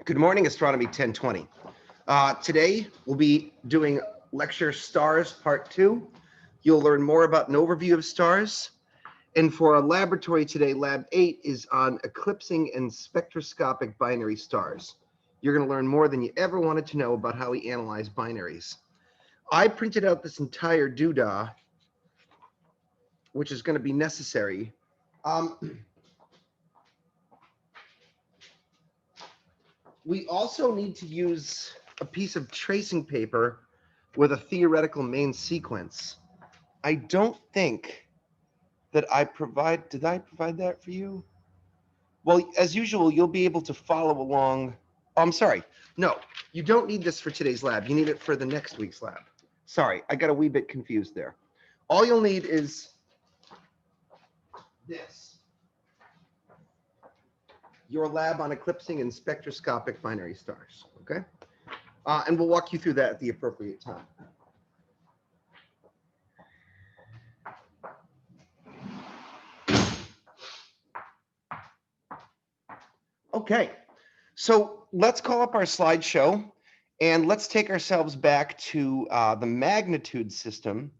Good morning, Astronomy 1020. Today we'll be doing lecture Stars Part 2. You'll learn more about an overview of stars. And for our laboratory today, Lab 8 is on eclipsing and spectroscopic binary stars. You're going to learn more than you ever wanted to know about how we analyze binaries. I printed out this entire doodah, which is going to be necessary. We also need to use a piece of tracing paper with a theoretical main sequence. I don't think that did I provide that for you? Well, as usual, you'll be able to follow along. Oh, I'm sorry. No, you don't need this for today's lab. You need it for the next week's lab. Sorry, I got a wee bit confused there. All you'll need is this. Your lab on eclipsing and spectroscopic binary stars, okay? And we'll walk you through that at the appropriate time. Okay, so let's call up our slideshow and let's take ourselves back to the magnitude system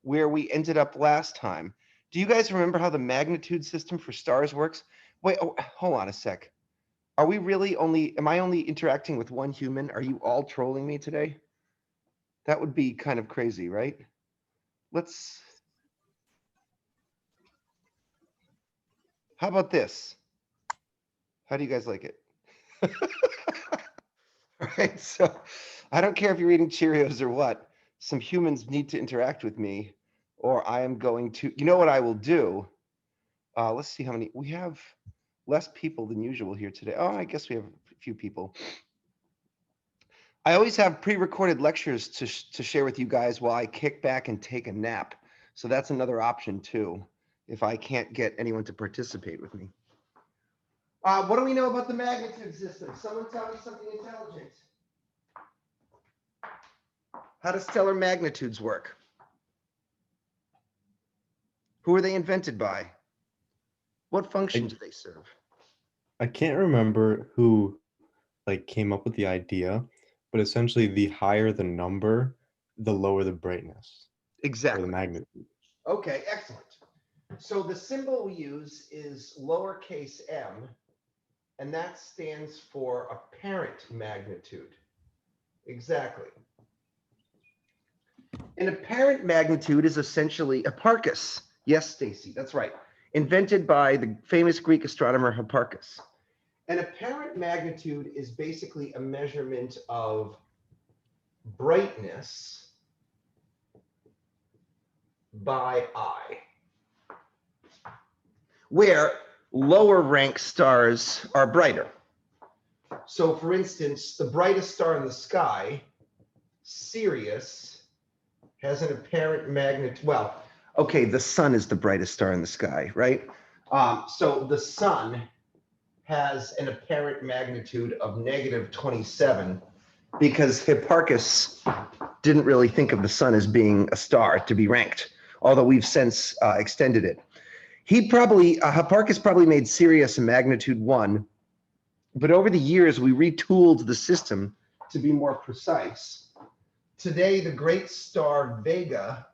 where we ended up last time. Do you guys remember how the magnitude system for stars works? Wait, oh, hold on a sec. Are we really am I only interacting with one human? Are you all trolling me today? That would be kind of crazy, right? How about this? How do you guys like it? All right, so I don't care if you're eating Cheerios or what. Some humans need to interact with me, or I am going to, you know what I will do? Let's see how many, we have less people than usual here today. Oh, I guess we have a few people. I always have pre-recorded lectures to share with you guys while I kick back and take a nap. So that's another option too, if I can't get anyone to participate with me. What do we know about the magnitude system? Someone tell me something intelligent. How do stellar magnitudes work? Who are they invented by? What function do they serve? I can't remember who came up with the idea, but essentially the higher the number, the lower the brightness. Exactly. Or the magnitude. Okay, excellent. So the symbol we use is lowercase m, and that stands for apparent magnitude. Exactly. An apparent magnitude is essentially Hipparchus. Yes, Stacy, that's right. Invented by the famous Greek astronomer Hipparchus. An apparent magnitude is basically a measurement of brightness by eye, where lower rank stars are brighter. So for instance, the brightest star in the sky, Sirius, has an apparent magnitude. Well, okay, the sun is the brightest star in the sky, right? So the sun has an apparent magnitude of -27 because Hipparchus didn't really think of the sun as being a star to be ranked, although we've since extended it. Hipparchus probably made Sirius a magnitude 1, but over the years we retooled the system to be more precise. Today, the great star Vega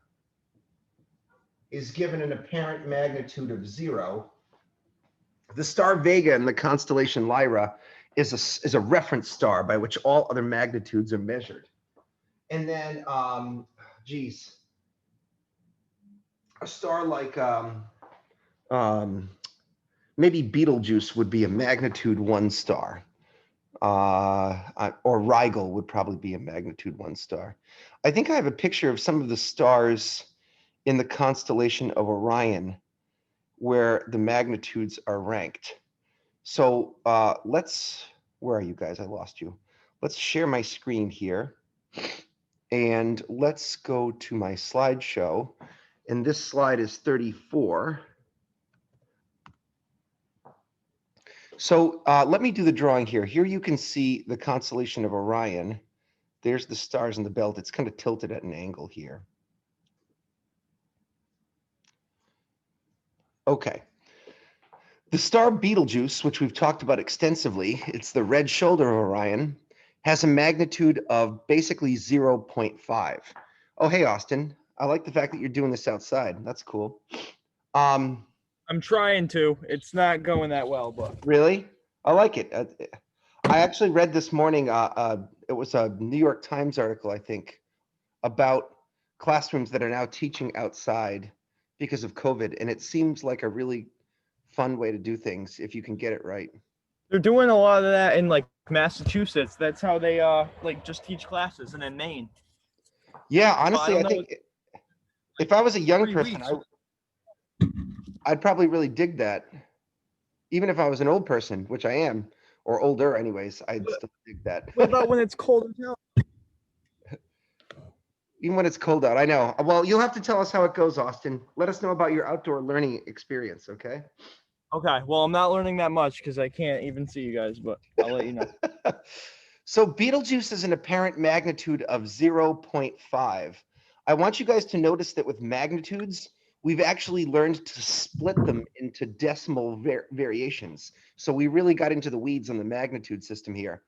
is given an apparent magnitude of 0. The star Vega in the constellation Lyra is a reference star by which all other magnitudes are measured. And then, a star like maybe Betelgeuse would be a magnitude 1 star. Or Rigel would probably be a magnitude 1 star. I think I have a picture of some of the stars in the constellation of Orion where the magnitudes are ranked. So where are you guys? I lost you. Let's share my screen here and let's go to my slideshow. And this slide is 34. So let me do the drawing here. Here you can see the constellation of Orion. There's the stars in the belt. It's kind of tilted at an angle here. Okay. The star Betelgeuse, which we've talked about extensively, it's the red shoulder of Orion, has a magnitude of basically 0.5. Oh, hey, Austin. I like the fact that you're doing this outside. That's cool. I'm trying to. It's not going that well, but Really? I like it. I actually read this morning, it was a New York Times article, I think, about classrooms that are now teaching outside because of COVID. And it seems like a really fun way to do things if you can get it right. they're doing a lot of that in like Massachusetts. That's how they like just teach classes, and in Maine. Yeah, honestly, don't I know. think if I was a young 3 person, weeks. I'd probably really dig that. Even if I was an old person, which I am, or older anyways, I'd still dig that. What about when it's cold as hell? Even when it's cold out, I know. Well, you'll have to tell us how it goes, Austin. Let us know about your outdoor learning experience, okay? Okay, well, I'm not learning that much because I can't even see you guys, but I'll let you know. So Betelgeuse is an apparent magnitude of 0.5. I want you guys to notice that with magnitudes, we've actually learned to split them into decimal variations. So we really got into the weeds on the magnitude system here.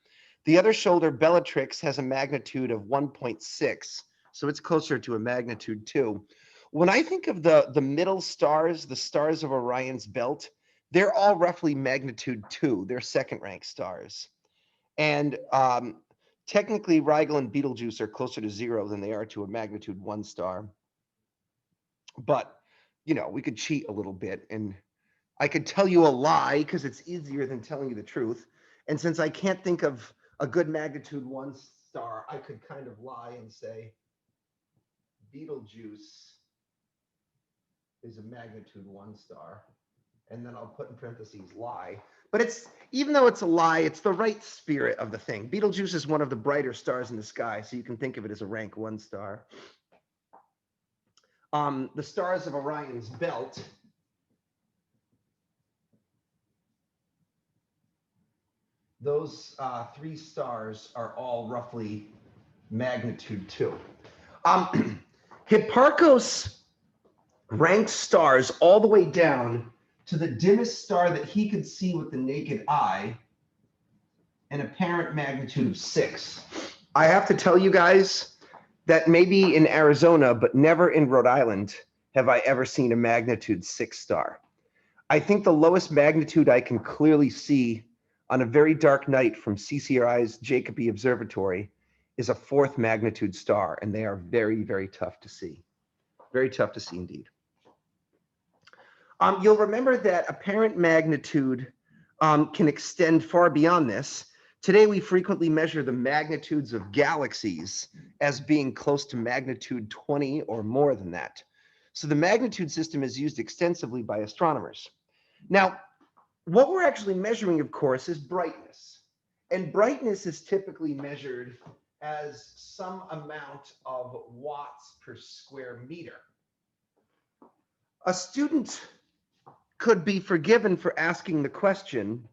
The other shoulder, Bellatrix, has a magnitude of 1.6. So it's closer to a magnitude 2. When I think of the middle stars, the stars of Orion's belt, they're all roughly magnitude 2. They're second rank stars. And technically, Rigel and Betelgeuse are closer to 0 than they are to a magnitude 1 star. But, you know, we could cheat a little bit. And I could tell you a lie because it's easier than telling you the truth. And since I can't think of a good magnitude 1 star, I could kind of lie and say Betelgeuse is a magnitude 1 star. And then I'll put in parentheses lie. But it's, even though it's a lie, it's the right spirit of the thing. Betelgeuse is one of the brighter stars in the sky, so you can think of it as a rank 1 star. The stars of Orion's belt, those 3 stars are all roughly magnitude 2. Hipparchus ranks stars all the way down to the dimmest star that he could see with the naked eye, an apparent magnitude of 6. I have to tell you guys that maybe in Arizona, but never in Rhode Island, have I ever seen a magnitude 6 star. I think the lowest magnitude I can clearly see on a very dark night from CCRI's Jacobi Observatory is a 4th magnitude star, and they are very, very tough to see. Very tough to see indeed. You'll remember that apparent magnitude can extend far beyond this. Today, we frequently measure the magnitudes of galaxies as being close to magnitude 20 or more than that. So the magnitude system is used extensively by astronomers. Now, what we're actually measuring, of course, is brightness. And brightness is typically measured as some amount of watts per square meter. A student could be forgiven for asking the question,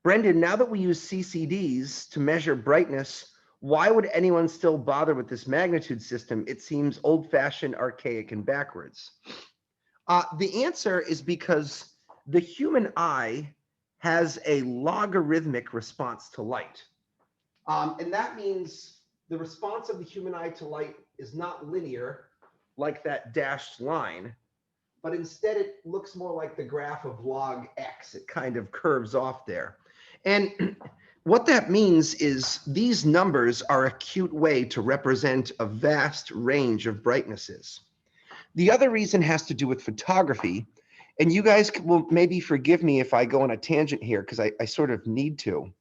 Brendan, now that we use CCDs to measure brightness, why would anyone still bother with this magnitude system? It seems old-fashioned, archaic, and backwards. The answer is because the human eye has a logarithmic response to light. And that means the response of the human eye to light is not linear like that dashed line, but instead it looks more like the graph of log x. It kind of curves off there. And what that means is these numbers are a cute way to represent a vast range of brightnesses. The other reason has to do with photography. And you guys will maybe forgive me if I go on a tangent here, because I sort of need to.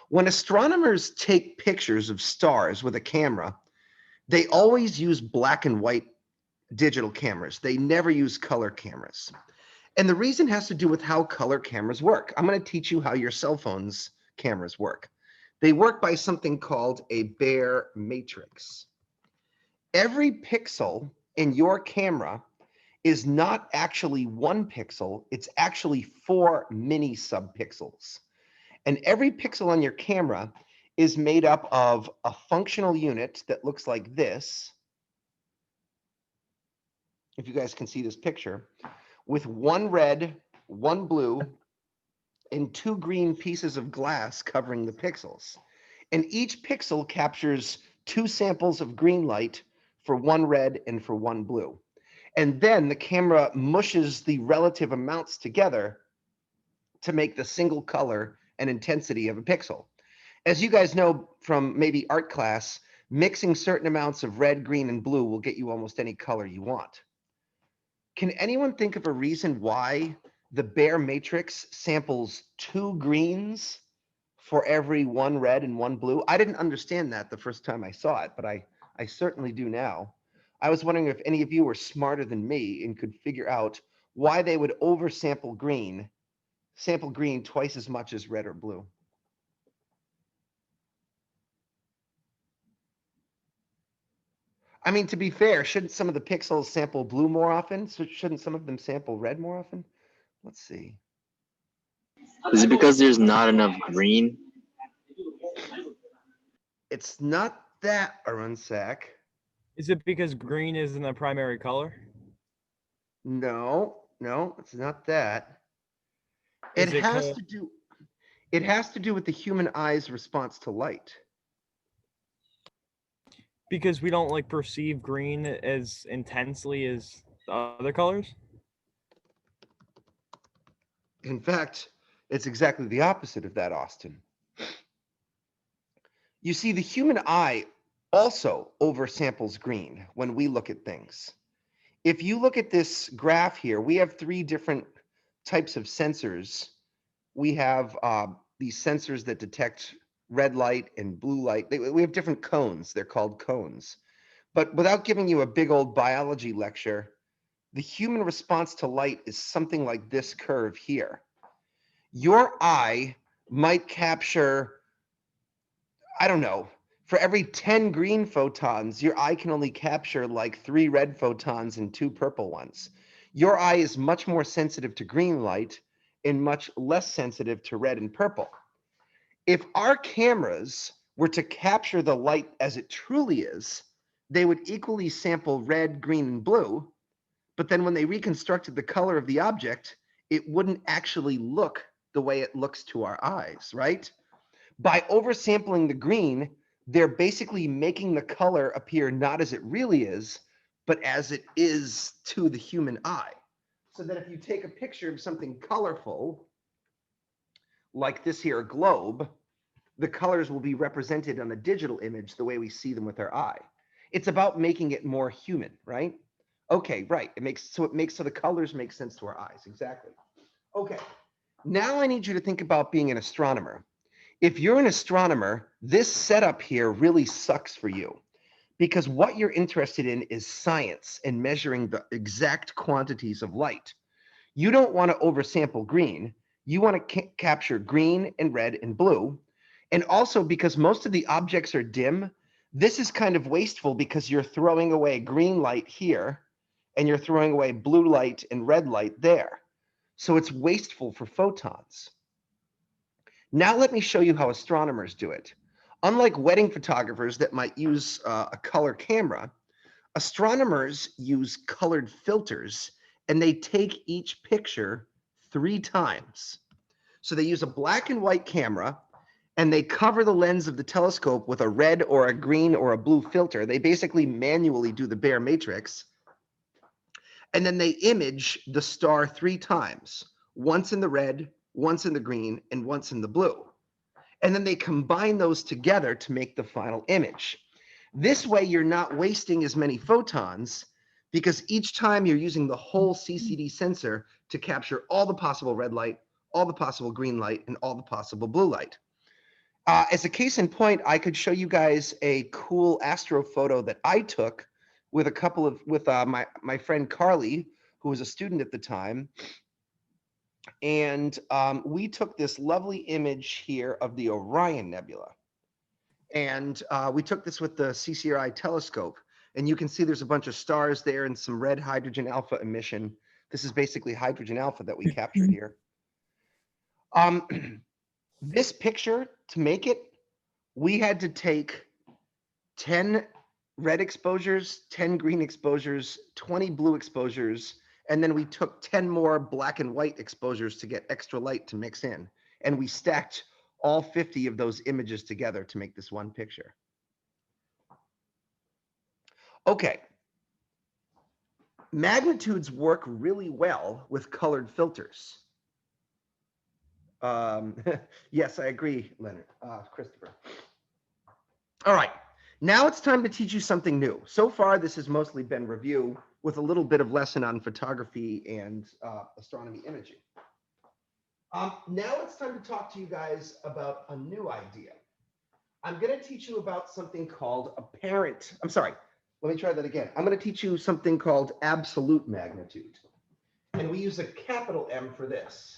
When astronomers take pictures of stars with a camera, they always use black and white digital cameras. They never use color cameras. And the reason has to do with how color cameras work. I'm going to teach you how your cell phone's cameras work. They work by something called a Bayer matrix. Every pixel in your camera is not actually 1 pixel, it's actually 4 mini subpixels. And every pixel on your camera is made up of a functional unit that looks like this. If you guys can see this picture, with one red, one blue, and two green pieces of glass covering the pixels. And each pixel captures two samples of green light for one red and for one blue. And then the camera mushes the relative amounts together to make the single color and intensity of a pixel. As you guys know from maybe art class, mixing certain amounts of red, green, and blue will get you almost any color you want. Can anyone think of a reason why the bare matrix samples two greens for every one red and one blue? I didn't understand that the first time I saw it, but I certainly do now. I was wondering if any of you were smarter than me and could figure out why they would sample green twice as much as red or blue. I mean, to be fair, shouldn't some of the pixels sample blue more often? So shouldn't some of them sample red more often? Let's see. Is it because there's not enough green? It's not that, Arunsak. Is it because green isn't a primary color? No, it's not that. It Is it has to do with the human eye's response to light. because we don't like perceive green as intensely as the other colors? In fact, it's exactly the opposite of that, Austin. You see, the human eye also oversamples green when we look at things. If you look at this graph here, we have three different types of sensors. We have these sensors that detect red light and blue light. We have different cones. They're called cones. But without giving you a big old biology lecture, the human response to light is something like this curve here. Your eye might capture, I don't know, for every 10 green photons, your eye can only capture like 3 red photons and 2 purple ones. Your eye is much more sensitive to green light and much less sensitive to red and purple. If our cameras were to capture the light as it truly is, they would equally sample red, green, and blue, but then when they reconstructed the color of the object, it wouldn't actually look the way it looks to our eyes, right? By oversampling the green, they're basically making the color appear not as it really is, but as it is to the human eye. So that if you take a picture of something colorful, like this here globe, the colors will be represented on the digital image the way we see them with our eye. It's about making it more human, right? Okay, right. It makes so the colors make sense to our eyes. Exactly. Okay. Now I need you to think about being an astronomer. If you're an astronomer, this setup here really sucks for you because what you're interested in is science and measuring the exact quantities of light. You don't want to oversample green. You want to capture green and red and blue. And also because most of the objects are dim, this is kind of wasteful because you're throwing away green light here and you're throwing away blue light and red light there. So it's wasteful for photons. Now let me show you how astronomers do it. Unlike wedding photographers that might use a color camera, astronomers use colored filters and they take each picture 3 times. So they use a black and white camera and they cover the lens of the telescope with a red or a green or a blue filter. They basically manually do the bare matrix. And then they image the star 3 times, once in the red, once in the green, and once in the blue. And then they combine those together to make the final image. This way, you're not wasting as many photons because each time you're using the whole CCD sensor to capture all the possible red light, all the possible green light, and all the possible blue light. As a case in point, I could show you guys a cool astro photo that I took with my friend Carly, who was a student at the time. And we took this lovely image here of the Orion Nebula. And we took this with the CCRI telescope. And you can see there's a bunch of stars there and some red hydrogen alpha emission. This is basically hydrogen alpha that we captured here. This picture, to make it, we had to take 10 red exposures, 10 green exposures, 20 blue exposures, And then we took 10 more black and white exposures to get extra light to mix in. And we stacked all 50 of those images together to make this one picture. Okay. Magnitudes work really well with colored filters. Yes, I agree, Leonard, Christopher. All right, now it's time to teach you something new. So far, this has mostly been review with a little bit of lesson on photography and astronomy imaging. Now it's time to talk to you guys about a new idea. I'm going to teach you about something called apparent. I'm sorry, let me try that again. I'm going to teach you something called absolute magnitude. And we use a capital M for this.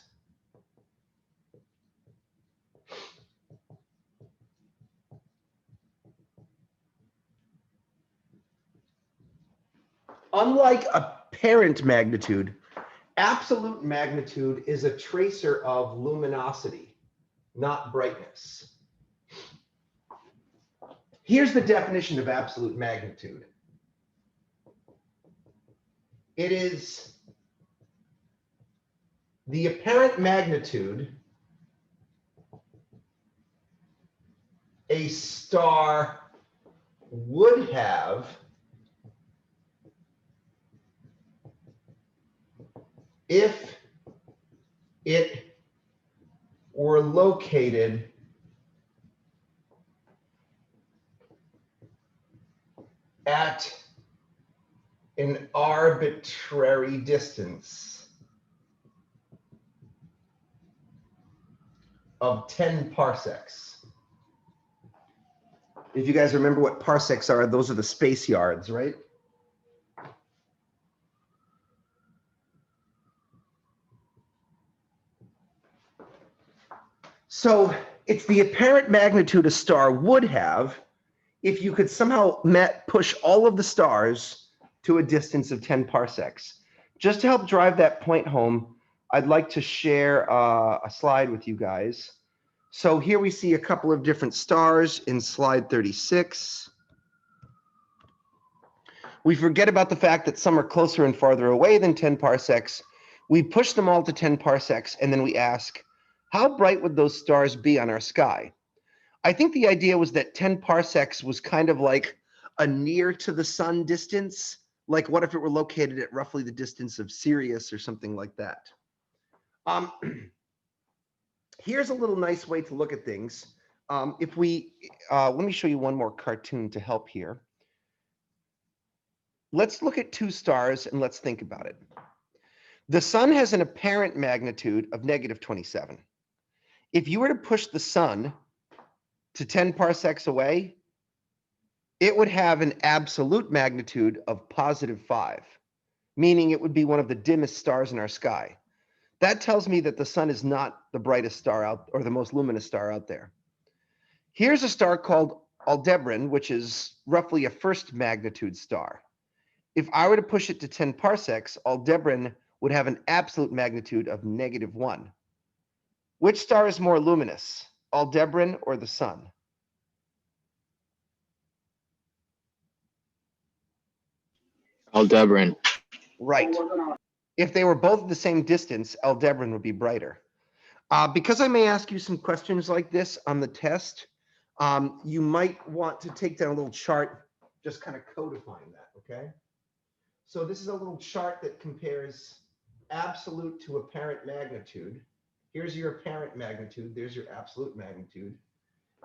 Unlike apparent magnitude, absolute magnitude is a tracer of luminosity, not brightness. Here's the definition of absolute magnitude. It is the apparent magnitude a star would have if it were located at an arbitrary distance of 10 parsecs. If you guys remember what parsecs are, those are the space yards, right? So it's the apparent magnitude a star would have if you could somehow push all of the stars to a distance of 10 parsecs. Just to help drive that point home, I'd like to share a slide with you guys. So here we see a couple of different stars in slide 36. We forget about the fact that some are closer and farther away than 10 parsecs. We push them all to 10 parsecs, and then we ask, how bright would those stars be on our sky? I think the idea was that 10 parsecs was kind of like a near to the sun distance. Like what if it were located at roughly the distance of Sirius or something like that? Here's a little nice way to look at things. If we, let me show you one more cartoon to help here. Let's look at two stars and let's think about it. The sun has an apparent magnitude of -27. If you were to push the sun to 10 parsecs away, it would have an absolute magnitude of +5, meaning it would be one of the dimmest stars in our sky. That tells me that the sun is not the brightest star out or the most luminous star out there. Here's a star called Aldebaran, which is roughly a first magnitude star. If I were to push it to 10 parsecs, Aldebaran would have an absolute magnitude of -1. Which star is more luminous, Aldebaran or the sun? Aldebaran. Right. If they were both at the same distance, Aldebaran would be brighter. Because I may ask you some questions like this on the test, you might want to take down a little chart just kind of codifying that, okay? So this is a little chart that compares absolute to apparent magnitude. Here's your apparent magnitude, there's your absolute magnitude.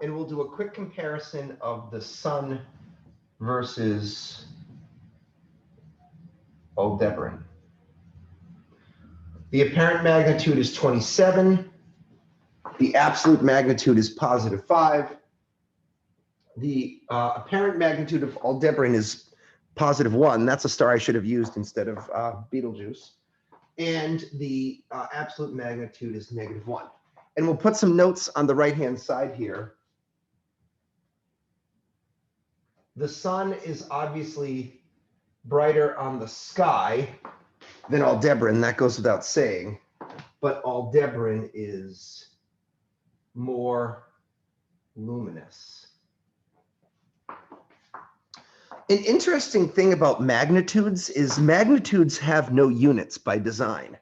And we'll do a quick comparison of the sun versus Aldebaran. The apparent magnitude is 27. The absolute magnitude is +5. The apparent magnitude of Aldebaran is +1. That's a star I should have used instead of Betelgeuse. And the absolute magnitude is -1. And we'll put some notes on the right-hand side here. The sun is obviously brighter on the sky than Aldebaran, that goes without saying, but Aldebaran is more luminous. An interesting thing about magnitudes is magnitudes have no units by design.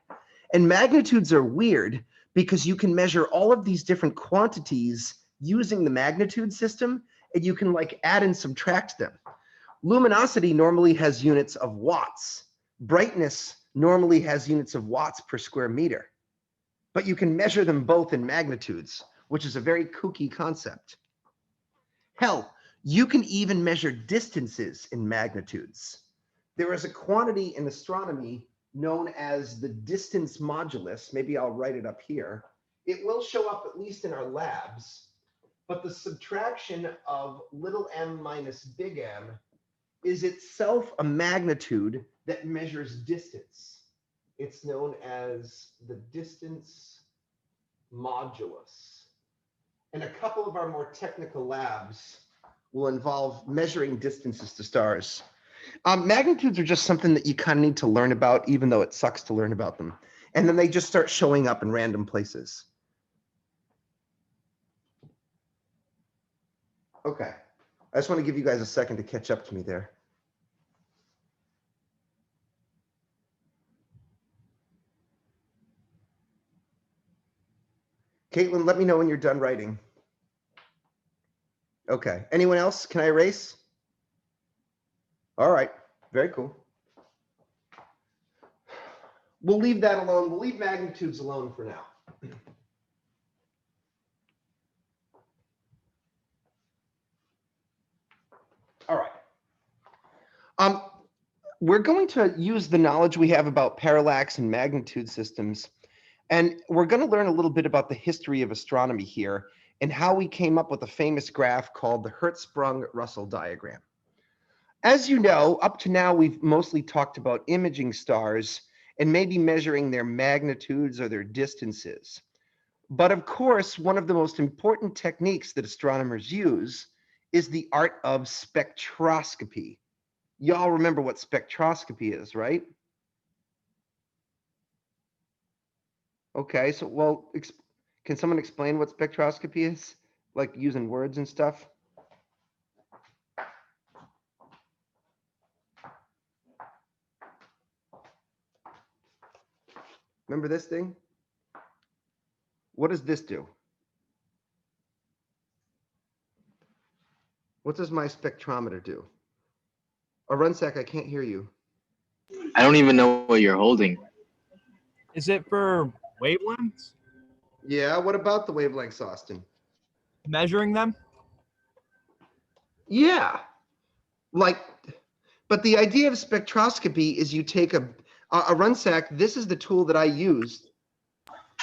And magnitudes are weird because you can measure all of these different quantities using the magnitude system, and you can like add and subtract them. Luminosity normally has units of watts. Brightness normally has units of watts per square meter. But you can measure them both in magnitudes, which is a very kooky concept. Hell, you can even measure distances in magnitudes. There is a quantity in astronomy known as the distance modulus. Maybe I'll write it up here. It will show up at least in our labs, but the subtraction of little m minus big M is itself a magnitude that measures distance. It's known as the distance modulus. And a couple of our more technical labs will involve measuring distances to stars. Magnitudes are just something that you kind of need to learn about, even though it sucks to learn about them. And then they just start showing up in random places. Okay, I just want to give you guys a second to catch up to me there. Caitlin, let me know when you're done writing. Okay, anyone else? Can I erase? All right, very cool. We'll leave that alone. We'll leave magnitudes alone for now. All right. We're going to use the knowledge we have about parallax and magnitude systems, and we're going to learn a little bit about the history of astronomy here and how we came up with a famous graph called the Hertzsprung-Russell diagram. As you know, up to now, we've mostly talked about imaging stars and maybe measuring their magnitudes or their distances. But of course, one of the most important techniques that astronomers use is the art of spectroscopy. Y'all remember what spectroscopy is, right? Okay, so, well, can someone explain what spectroscopy is? Like using words and stuff? Remember this thing? What does this do? What does my spectrometer do? Runsack, I can't hear you. I don't even know what you're holding. Is it for wavelengths? Yeah, what about the wavelengths, Austin? Measuring them? Yeah, like, but the idea of spectroscopy is you take a Runsack. This is the tool that I used.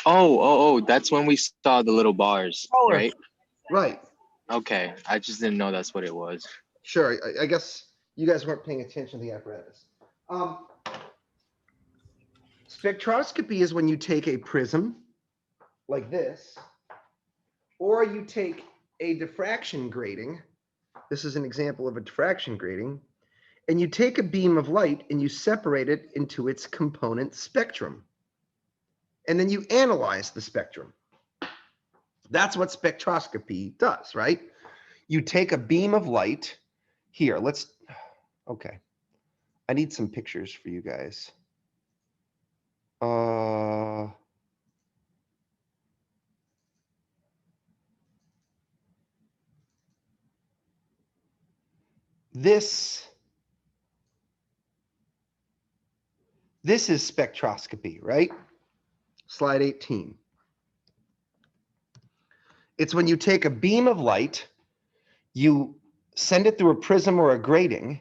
Oh, that's when we saw the little bars, Color. right? Right. Okay, I just didn't know that's what it was. Sure. I guess you guys weren't paying attention to the apparatus. Spectroscopy is when you take a prism like this, or you take a diffraction grating. This is an example of a diffraction grating. And you take a beam of light and you separate it into its component spectrum. And then you analyze the spectrum. That's what spectroscopy does, right? You take a beam of light. Here, okay. I need some pictures for you guys. This is spectroscopy, right? Slide 18. It's when you take a beam of light, you send it through a prism or a grating,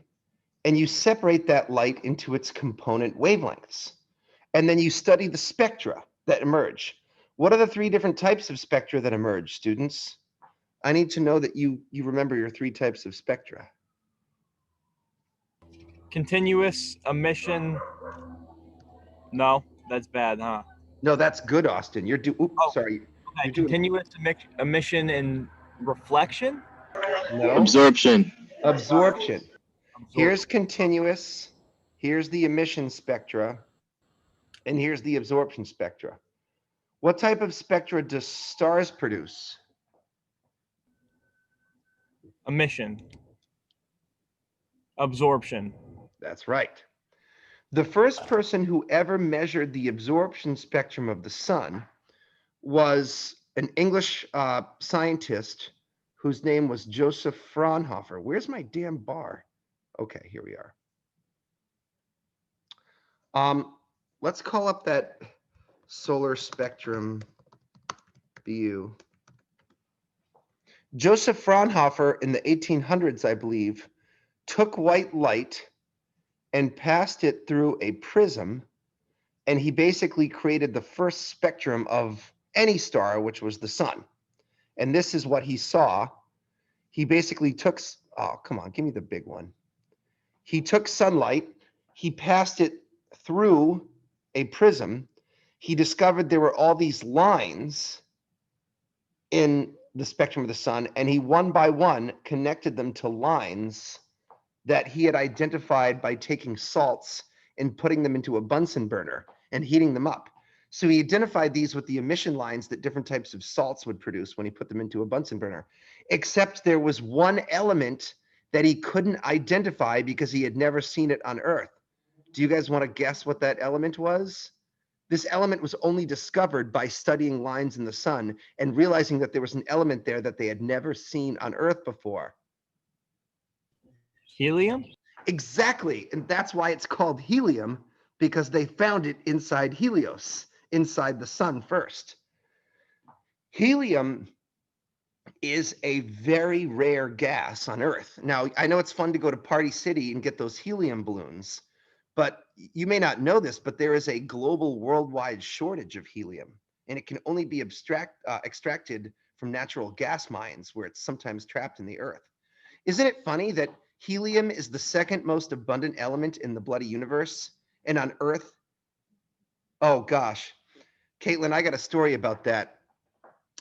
and you separate that light into its component wavelengths. And then you study the spectra that emerge. What are the three different types of spectra that emerge, students? I need to know that you remember your three types of spectra. Continuous emission. No, that's bad, huh? No, that's good, Austin. Sorry. Okay, You're doing continuous emission and reflection? no Absorption. absorption. Here's continuous, here's the emission spectra, and here's the absorption spectra. What type of spectra do stars produce? Emission. Absorption. That's right. The first person who ever measured the absorption spectrum of the sun was an English scientist whose name was Joseph Fraunhofer. Where's my damn bar? Okay, here we are. Let's call up that solar spectrum BU. Joseph Fraunhofer in the 1800s, I believe, took white light and passed it through a prism, and he basically created the first spectrum of any star, which was the sun. And this is what he saw. He basically took, oh, come on, give me the big one. He took sunlight, he passed it through a prism. He discovered there were all these lines in the spectrum of the sun, and he one by one connected them to lines that he had identified by taking salts and putting them into a Bunsen burner and heating them up. So he identified these with the emission lines that different types of salts would produce when he put them into a Bunsen burner, except there was one element that he couldn't identify because he had never seen it on Earth. Do you guys want to guess what that element was? This element was only discovered by studying lines in the sun and realizing that there was an element there that they had never seen on Earth before. Helium? Exactly. And that's why it's called helium, because they found it inside Helios, inside the sun first. Helium is a very rare gas on Earth. Now, I know it's fun to go to Party City and get those helium balloons, but you may not know this, but there is a global worldwide shortage of helium, and it can only be extracted from natural gas mines where it's sometimes trapped in the Earth. Isn't it funny that helium is the second most abundant element in the bloody universe, and on Earth? Oh gosh, Caitlin, I got a story about that.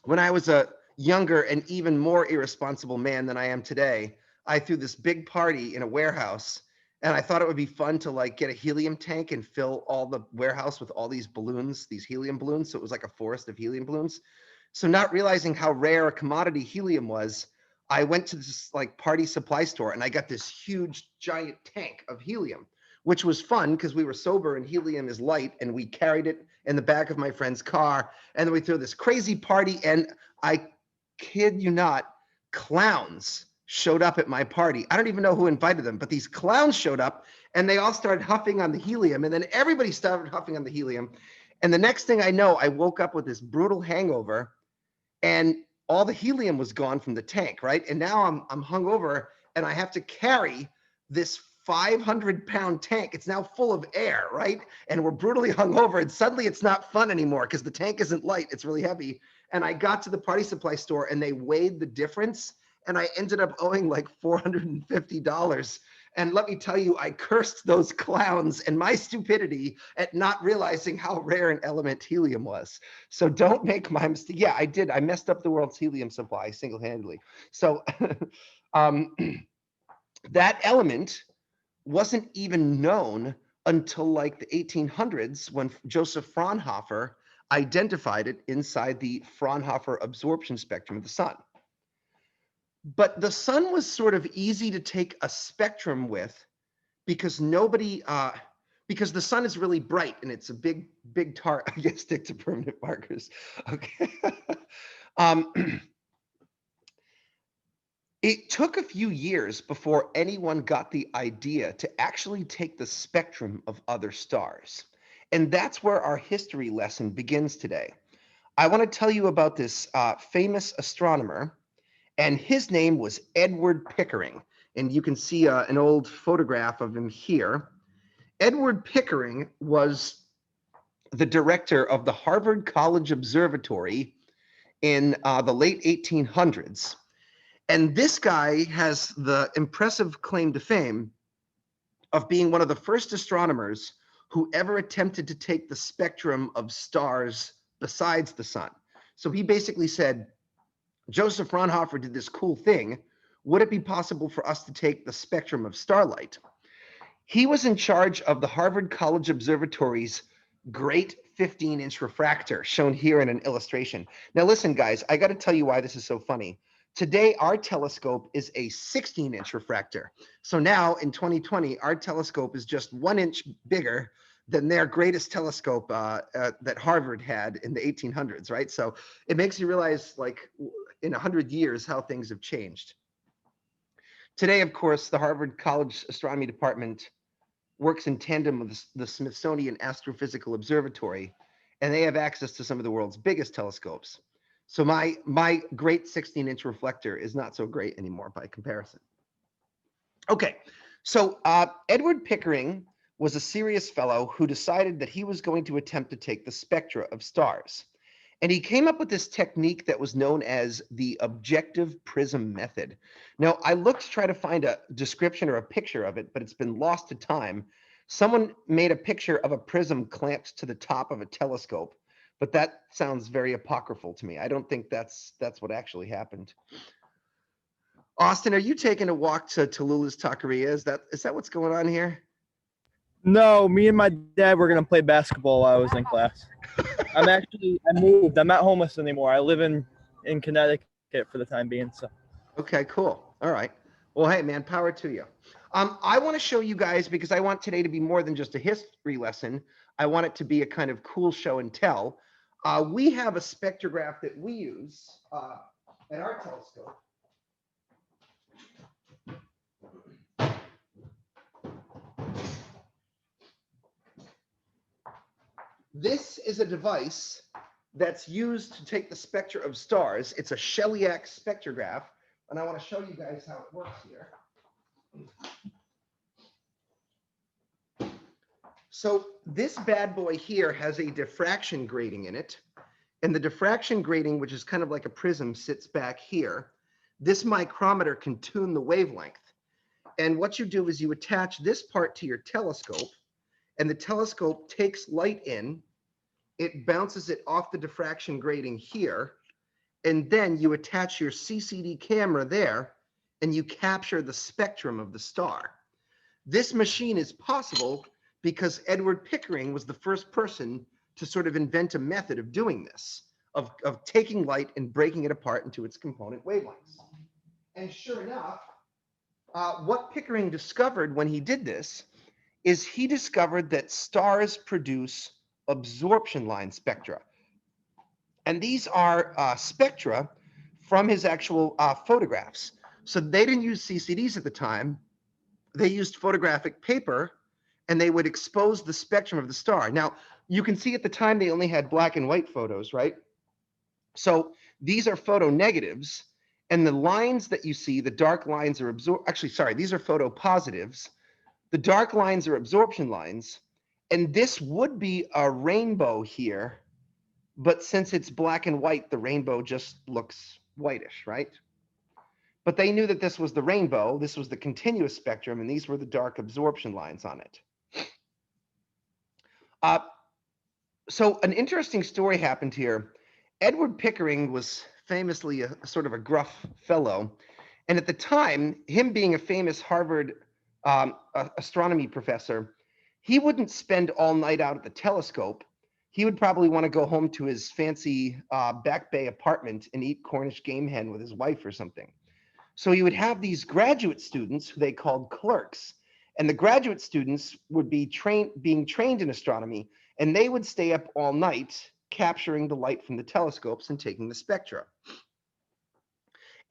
When I was a younger and even more irresponsible man than I am today, I threw this big party in a warehouse, and I thought it would be fun to like get a helium tank and fill all the warehouse with all these balloons, these helium balloons. So it was like a forest of helium balloons. So not realizing how rare a commodity helium was, I went to this like party supply store and I got this huge giant tank of helium, which was fun because we were sober and helium is light, and we carried it in the back of my friend's car. And then we threw this crazy party, and I kid you not, clowns showed up at my party. I don't even know who invited them, but these clowns showed up and they all started huffing on the helium, and then everybody started huffing on the helium. And the next thing I know, I woke up with this brutal hangover, and all the helium was gone from the tank, right? And now I'm hungover, and I have to carry this 500-pound tank. It's now full of air, right? And we're brutally hungover, and suddenly it's not fun anymore because the tank isn't light, it's really heavy. And I got to the party supply store and they weighed the difference, and I ended up owing like $450. And let me tell you, I cursed those clowns and my stupidity at not realizing how rare an element helium was. So don't make my mistake. Yeah, I did. I messed up the world's helium supply single-handedly. So that element wasn't even known until like the 1800s when Joseph Fraunhofer identified it inside the Fraunhofer absorption spectrum of the sun. But the sun was sort of easy to take a spectrum with because because the sun is really bright and it's a big tar. I guess stick to permanent markers. Okay. It took a few years before anyone got the idea to actually take the spectrum of other stars. And that's where our history lesson begins today. I want to tell you about this famous astronomer, and his name was Edward Pickering. And you can see an old photograph of him here. Edward Pickering was the director of the Harvard College Observatory in the late 1800s. And this guy has the impressive claim to fame of being one of the first astronomers who ever attempted to take the spectrum of stars besides the sun. So he basically said, Joseph Fraunhofer did this cool thing. Would it be possible for us to take the spectrum of starlight? He was in charge of the Harvard College Observatory's great 15-inch refractor, shown here in an illustration. Now listen, guys, I got to tell you why this is so funny. Today, our telescope is a 16-inch refractor. So now in 2020, our telescope is just 1 inch bigger than their greatest telescope that Harvard had in the 1800s, right? So it makes you realize, like, in 100 years, how things have changed. Today, of course, the Harvard College Astronomy Department works in tandem with the Smithsonian Astrophysical Observatory, and they have access to some of the world's biggest telescopes. So my great 16-inch reflector is not so great anymore by comparison. Okay, so Edward Pickering was a serious fellow who decided that he was going to attempt to take the spectra of stars. And he came up with this technique that was known as the objective prism method. Now, I looked to try to find a description or a picture of it, but it's been lost to time. Someone made a picture of a prism clamped to the top of a telescope, but that sounds very apocryphal to me. I don't think that's what actually happened. Austin, are you taking a walk to Tallulah's Taqueria? Is that what's going on here? No, me and my dad were gonna play basketball while I was in class. I moved. I'm not homeless anymore. I live in Connecticut for the time being. So. Okay, cool. All right. Well, hey, man, power to you. I want to show you guys, because I want today to be more than just a history lesson. I want it to be a kind of cool show and tell. We have a spectrograph that we use at our telescope. This is a device that's used to take the spectra of stars. It's a Cheliac spectrograph, and I want to show you guys how it works here. So this bad boy here has a diffraction grating in it, and the diffraction grating, which is kind of like a prism, sits back here. This micrometer can tune the wavelength. And what you do is you attach this part to your telescope, and the telescope takes light in, it bounces it off the diffraction grating here, and then you attach your CCD camera there, and you capture the spectrum of the star. This machine is possible because Edward Pickering was the first person to sort of invent a method of doing this, of taking light and breaking it apart into its component wavelengths. And sure enough, what Pickering discovered when he did this is he discovered that stars produce absorption line spectra. And these are spectra from his actual photographs. So they didn't use CCDs at the time. They used photographic paper, and they would expose the spectrum of the star. Now, you can see at the time they only had black and white photos, right? So these are photo negatives, and the lines that you see, the dark lines are these are photo positives. The dark lines are absorption lines, and this would be a rainbow here, but since it's black and white, the rainbow just looks whitish, right? But they knew that this was the rainbow, this was the continuous spectrum, and these were the dark absorption lines on it. So an interesting story happened here. Edward Pickering was famously a sort of a gruff fellow, and at the time, him being a famous Harvard astronomy professor, he wouldn't spend all night out at the telescope. He would probably want to go home to his fancy Back Bay apartment and eat Cornish game hen with his wife or something. So he would have these graduate students who they called clerks, and the graduate students would be being trained in astronomy, and they would stay up all night capturing the light from the telescopes and taking the spectra.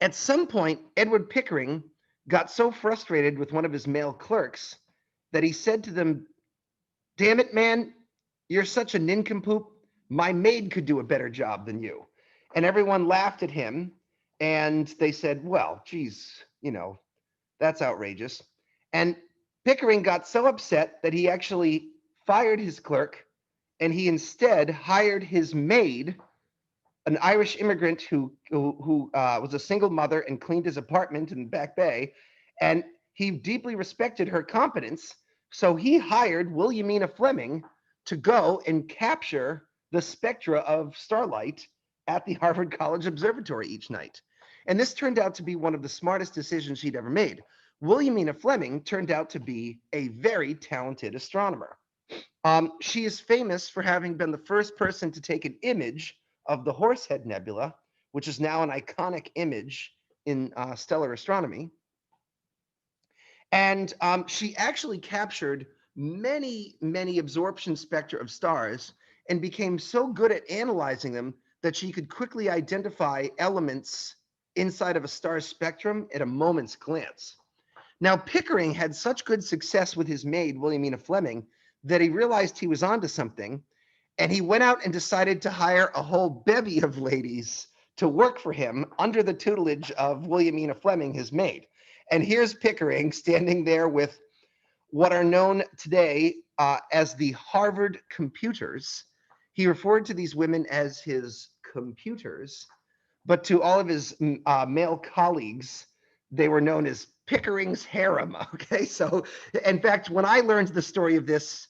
At some point, Edward Pickering got so frustrated with one of his male clerks that he said to them, "Damn it, man, you're such a nincompoop. My maid could do a better job than you." And everyone laughed at him, and they said, "Well, geez, you know, that's outrageous." And Pickering got so upset that he actually fired his clerk, and he instead hired his maid, an Irish immigrant who was a single mother and cleaned his apartment in Back Bay, and he deeply respected her competence. So he hired Williamina Fleming to go and capture the spectra of starlight at the Harvard College Observatory each night. And this turned out to be one of the smartest decisions she'd ever made. Williamina Fleming turned out to be a very talented astronomer. She is famous for having been the first person to take an image of the Horsehead Nebula, which is now an iconic image in stellar astronomy. And she actually captured many, many absorption spectra of stars and became so good at analyzing them that she could quickly identify elements inside of a star's spectrum at a moment's glance. Now, Pickering had such good success with his maid, Williamina Fleming, that he realized he was onto something, and he went out and decided to hire a whole bevy of ladies to work for him under the tutelage of Williamina Fleming, his maid. And here's Pickering standing there with what are known today as the Harvard computers. He referred to these women as his computers, but to all of his male colleagues, they were known as Pickering's harem. Okay, so in fact, when I learned the story of this,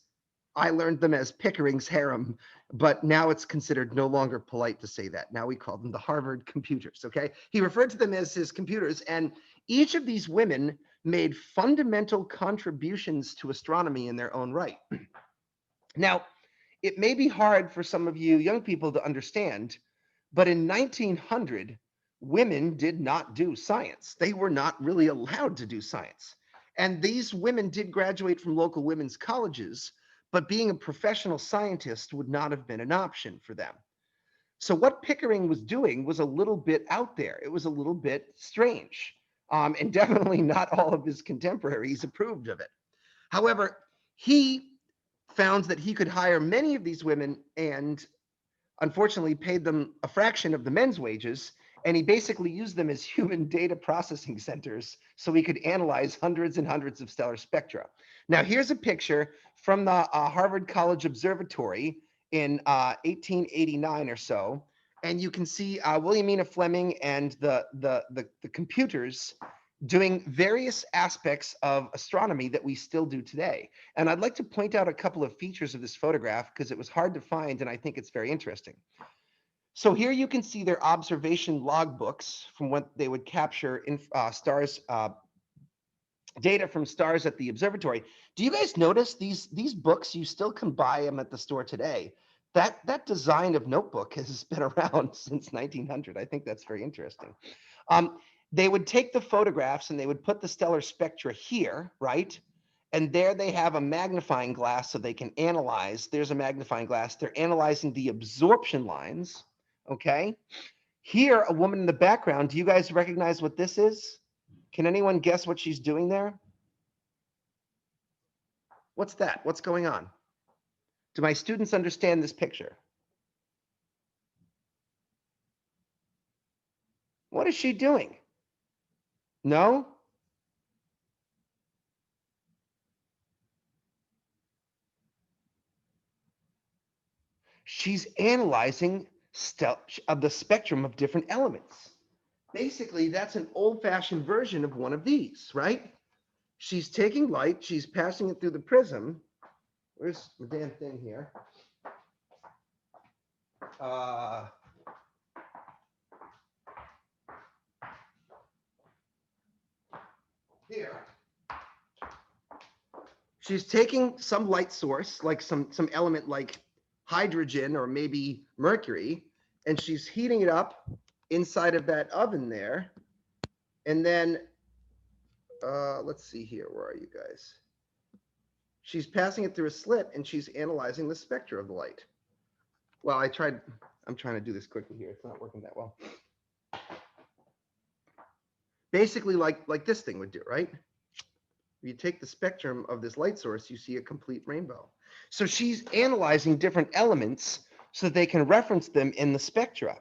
I learned them as Pickering's harem, but now it's considered no longer polite to say that. Now we call them the Harvard computers, okay? He referred to them as his computers, and each of these women made fundamental contributions to astronomy in their own right. Now, it may be hard for some of you young people to understand, but in 1900, women did not do science. They were not really allowed to do science. And these women did graduate from local women's colleges, but being a professional scientist would not have been an option for them. So what Pickering was doing was a little bit out there. It was a little bit strange. And definitely not all of his contemporaries approved of it. However, he found that he could hire many of these women and unfortunately paid them a fraction of the men's wages, and he basically used them as human data processing centers so he could analyze hundreds and hundreds of stellar spectra. Now, here's a picture from the Harvard College Observatory in 1889 or so, and you can see Williamina Fleming and the computers doing various aspects of astronomy that we still do today. And I'd like to point out a couple of features of this photograph because it was hard to find, and I think it's very interesting. So here you can see their observation logbooks from what they would capture in stars, data from stars at the observatory. Do you guys notice these books? You still can buy them at the store today. That design of notebook has been around since 1900. I think that's very interesting. They would take the photographs and they would put the stellar spectra here, right? And there they have a magnifying glass so they can analyze. There's a magnifying glass. They're analyzing the absorption lines, okay? Here, a woman in the background, do you guys recognize what this is? Can anyone guess what she's doing there? What's that? What's going on? Do my students understand this picture? What is she doing? No? She's analyzing the spectrum of different elements. Basically, that's an old-fashioned version of one of these, right? She's taking light, she's passing it through the prism. Where's the damn thing here? Here. She's taking some light source, like some element like hydrogen or maybe mercury, and she's heating it up inside of that oven there. And then, let's see here, where are you guys? She's passing it through a slit and she's analyzing the spectra of the light. Well, I'm trying to do this quickly here. It's not working that well. Basically like this thing would do, right? You take the spectrum of this light source, you see a complete rainbow. So she's analyzing different elements so that they can reference them in the spectra.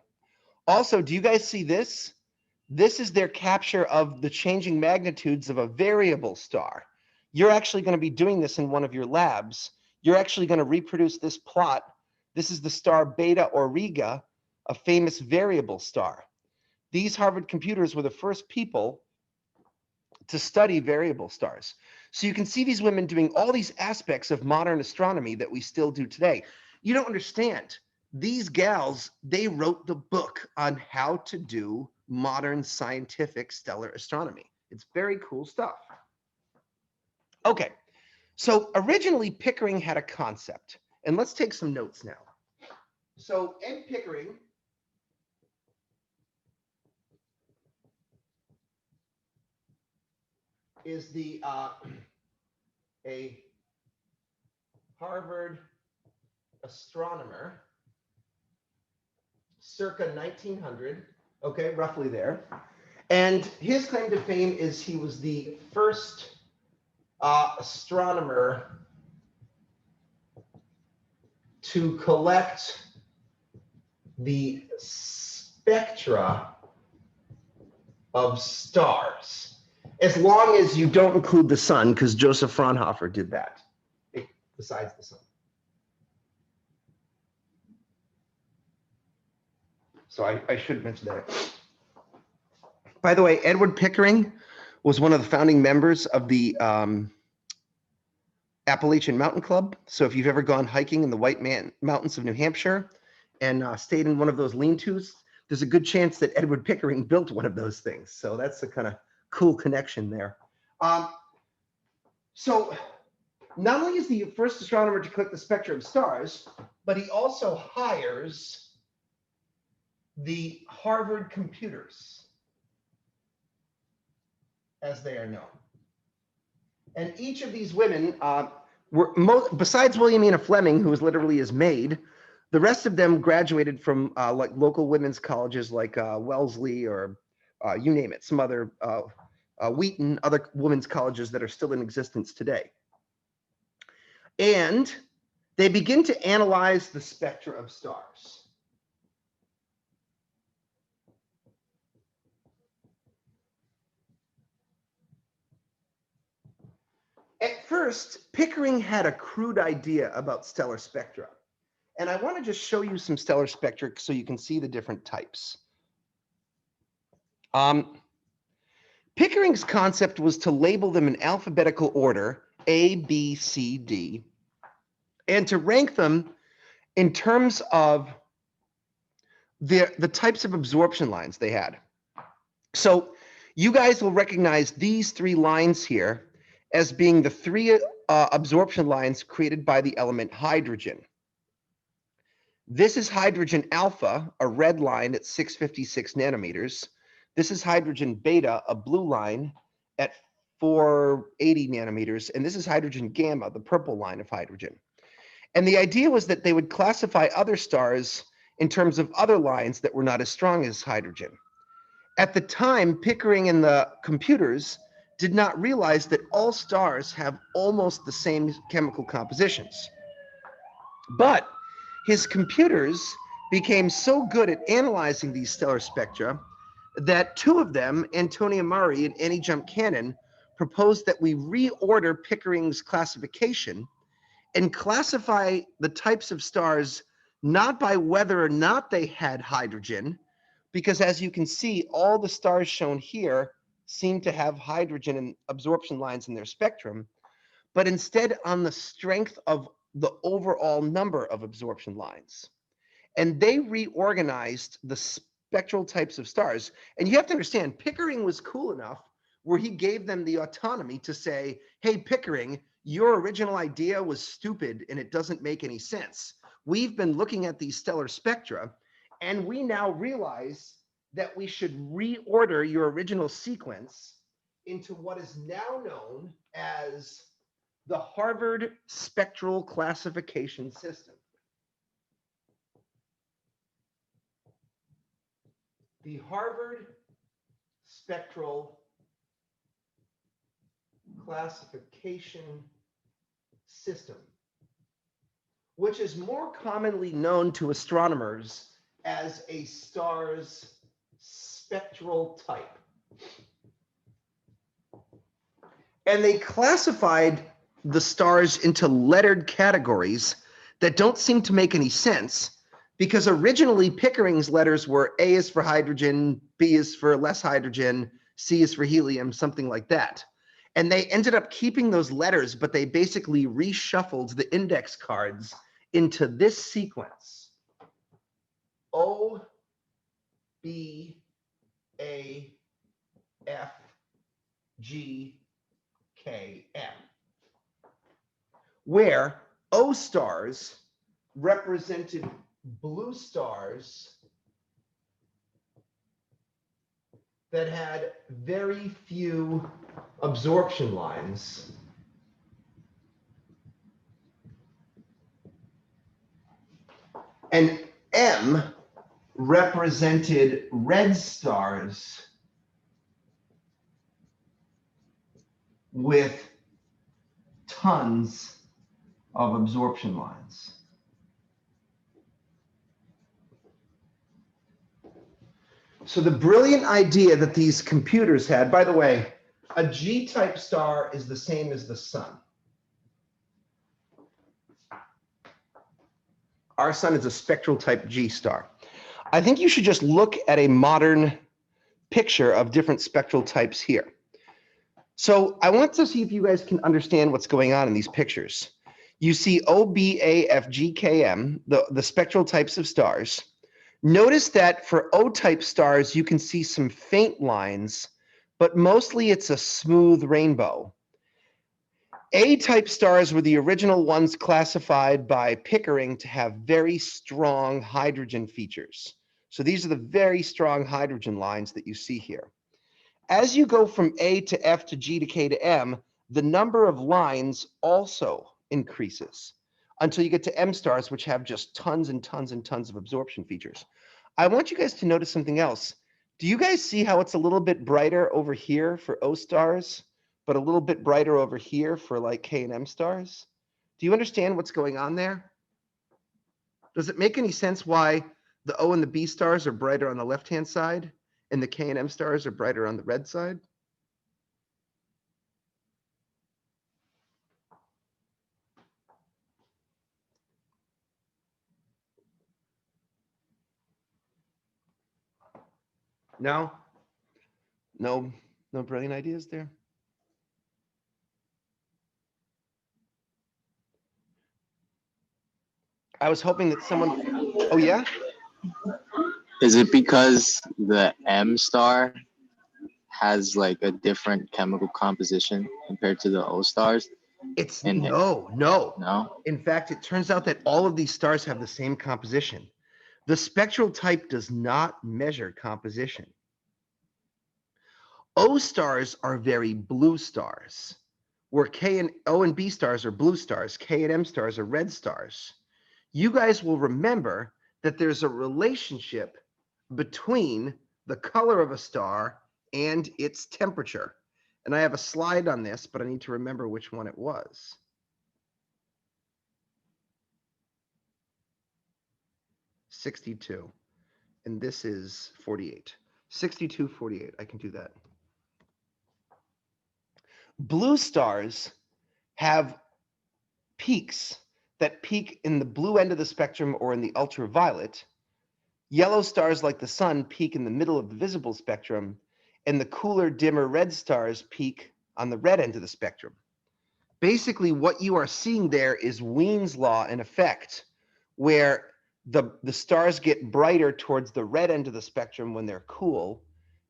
Also, do you guys see this? This is their capture of the changing magnitudes of a variable star. You're actually going to be doing this in one of your labs. You're actually going to reproduce this plot. This is the star Beta Auriga, a famous variable star. These Harvard computers were the first people to study variable stars. So you can see these women doing all these aspects of modern astronomy that we still do today. You don't understand. These gals, they wrote the book on how to do modern scientific stellar astronomy. It's very cool stuff. Okay, so originally Pickering had a concept, and let's take some notes now. So Ed Pickering is the a Harvard astronomer circa 1900, okay, roughly there. And his claim to fame is he was the first astronomer to collect the spectra of stars, as long as you don't include the sun, because Joseph Fraunhofer did that, besides the sun. So I should mention that. By the way, Edward Pickering was one of the founding members of the Appalachian Mountain Club. So if you've ever gone hiking in the White Mountains of New Hampshire and stayed in one of those lean-tos, there's a good chance that Edward Pickering built one of those things. So that's a kind of cool connection there. So not only is he the first astronomer to collect the spectra of stars, but he also hires the Harvard computers, as they are known. And each of these women were, besides Williamina Fleming, who was literally his maid, the rest of them graduated from like local women's colleges like Wellesley or you name it, some other Wheaton, other women's colleges that are still in existence today. And they begin to analyze the spectra of stars. At first, Pickering had a crude idea about stellar spectra. And I want to just show you some stellar spectra so you can see the different types. Pickering's concept was to label them in alphabetical order, A, B, C, D, and to rank them in terms of the types of absorption lines they had. So you guys will recognize these three lines here as being the three absorption lines created by the element hydrogen. This is hydrogen alpha, a red line at 656 nanometers. This is hydrogen beta, a blue line at 480 nanometers. And this is hydrogen gamma, the purple line of hydrogen. And the idea was that they would classify other stars in terms of other lines that were not as strong as hydrogen. At the time, Pickering and the computers did not realize that all stars have almost the same chemical compositions. But his computers became so good at analyzing these stellar spectra that two of them, Antonia Murray and Annie Jump Cannon, proposed that we reorder Pickering's classification and classify the types of stars not by whether or not they had hydrogen, because as you can see, all the stars shown here seem to have hydrogen and absorption lines in their spectrum, but instead on the strength of the overall number of absorption lines. And they reorganized the spectral types of stars. And you have to understand, Pickering was cool enough where he gave them the autonomy to say, hey, Pickering, your original idea was stupid and it doesn't make any sense. We've been looking at these stellar spectra, and we now realize that we should reorder your original sequence into what is now known as the Harvard Spectral Classification System. The Harvard Spectral Classification System, which is more commonly known to astronomers as a star's spectral type. And they classified the stars into lettered categories that don't seem to make any sense, because originally Pickering's letters were A is for hydrogen, B is for less hydrogen, C is for helium, something like that. And they ended up keeping those letters, but they basically reshuffled the index cards into this sequence: O, B, A, F, G, K, M, where O stars represented blue stars that had very few absorption lines. And M represented red stars with tons of absorption lines. So the brilliant idea that these computers had, by the way, a G-type star is the same as the sun. Our sun is a spectral type G star. I think you should just look at a modern picture of different spectral types here. So I want to see if you guys can understand what's going on in these pictures. You see O, B, A, F, G, K, M, the spectral types of stars. Notice that for O-type stars, you can see some faint lines, but mostly it's a smooth rainbow. A-type stars were the original ones classified by Pickering to have very strong hydrogen features. So these are the very strong hydrogen lines that you see here. As you go from A to F to G to K to M, the number of lines also increases until you get to M stars, which have just tons and tons and tons of absorption features. I want you guys to notice something else. Do you guys see how it's a little bit brighter over here for O stars, but a little bit brighter over here for like K and M stars? Do you understand what's going on there? Does it make any sense why the O and the B stars are brighter on the left-hand side and the K and M stars are brighter on the red side? No? No brilliant ideas there? I was hoping that someone, oh yeah? Is it because the M star has like a different chemical composition compared to the O stars? It's And no. No? In fact, it turns out that all of these stars have the same composition. The spectral type does not measure composition. O stars are very blue stars, where O and B stars are blue stars, K and M stars are red stars. You guys will remember that there's a relationship between the color of a star and its temperature. And I have a slide on this, but I need to remember which one it was. '62, and this is 48. 62, 48, I can do that. Blue stars have peaks that peak in the blue end of the spectrum or in the ultraviolet. Yellow stars like the sun peak in the middle of the visible spectrum, and the cooler, dimmer red stars peak on the red end of the spectrum. Basically, what you are seeing there is Wien's law in effect, where the stars get brighter towards the red end of the spectrum when they're cool,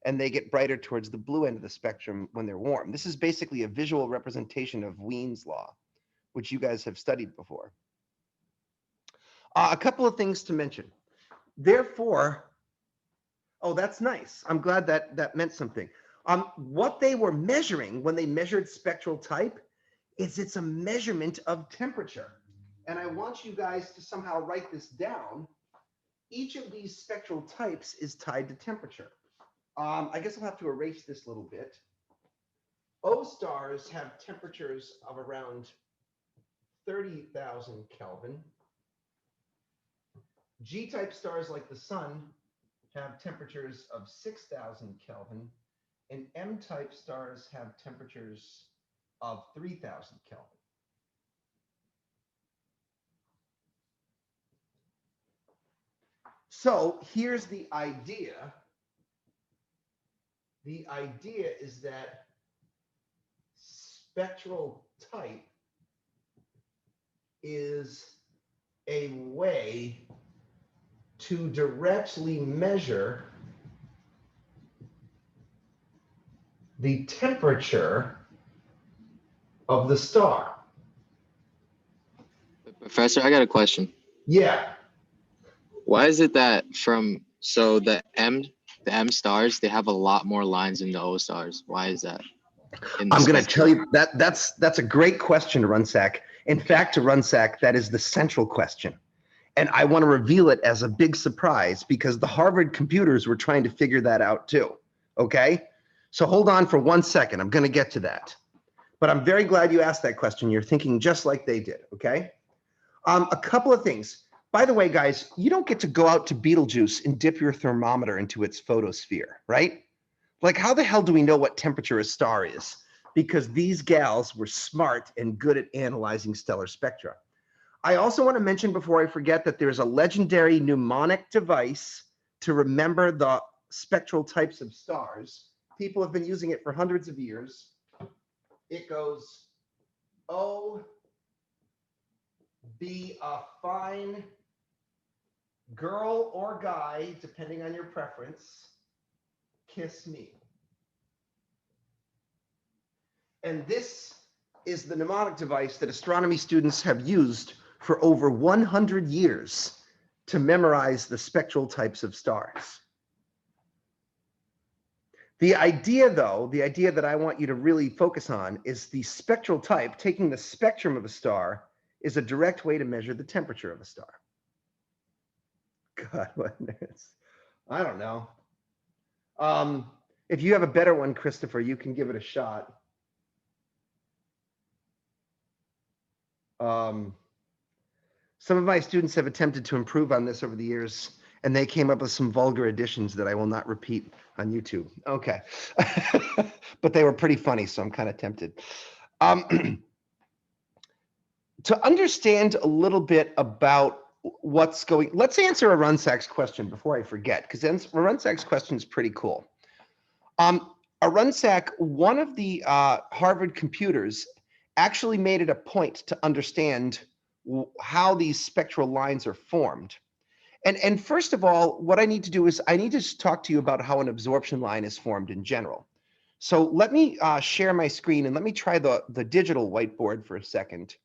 and they get brighter towards the blue end of the spectrum when they're warm. This is basically a visual representation of Wien's law, which you guys have studied before. A couple of things to mention. Therefore, oh, that's nice. I'm glad that meant something. What they were measuring when they measured spectral type is it's a measurement of temperature. And I want you guys to somehow write this down. Each of these spectral types is tied to temperature. I guess I'll have to erase this a little bit. O stars have temperatures of around 30,000 Kelvin. G-type stars like the sun have temperatures of 6,000 Kelvin, and M-type stars have temperatures of 3,000 Kelvin. So here's the idea. The idea is that spectral type is a way to directly measure the temperature of the star. Professor, I got a question. Yeah. Why is it that so the M stars, they have a lot more lines than the O stars? Why is that? in the I'm going to tell spectrum? you that's a great question, Runsack. In fact, to Runsack, that is the central question. And I want to reveal it as a big surprise because the Harvard computers were trying to figure that out too. Okay? So hold on for 1 second. I'm going to get to that. But I'm very glad you asked that question. You're thinking just like they did. Okay? A couple of things. By the way, guys, you don't get to go out to Betelgeuse and dip your thermometer into its photosphere, right? Like, how the hell do we know what temperature a star is? Because these gals were smart and good at analyzing stellar spectra. I also want to mention before I forget that there's a legendary mnemonic device to remember the spectral types of stars. People have been using it for hundreds of years. It goes, oh, be a fine girl or guy, depending on your preference, kiss me. And this is the mnemonic device that astronomy students have used for over 100 years to memorize the spectral types of stars. The idea, though, the idea that I want you to really focus on is the spectral type. Taking the spectrum of a star is a direct way to measure the temperature of a star. God, what is, I don't know. If you have a better one, Christopher, you can give it a shot. Some of my students have attempted to improve on this over the years, and they came up with some vulgar additions that I will not repeat on YouTube. Okay. But they were pretty funny, so I'm kind of tempted. To understand a little bit about what's going, let's answer a Runsack's question before I forget, because a Runsack's question is pretty cool. A Runsack, one of the Harvard computers actually made it a point to understand how these spectral lines are formed. And first of all, what I need to do is I need to talk to you about how an absorption line is formed in general. So let me share my screen and let me try the digital whiteboard for a second.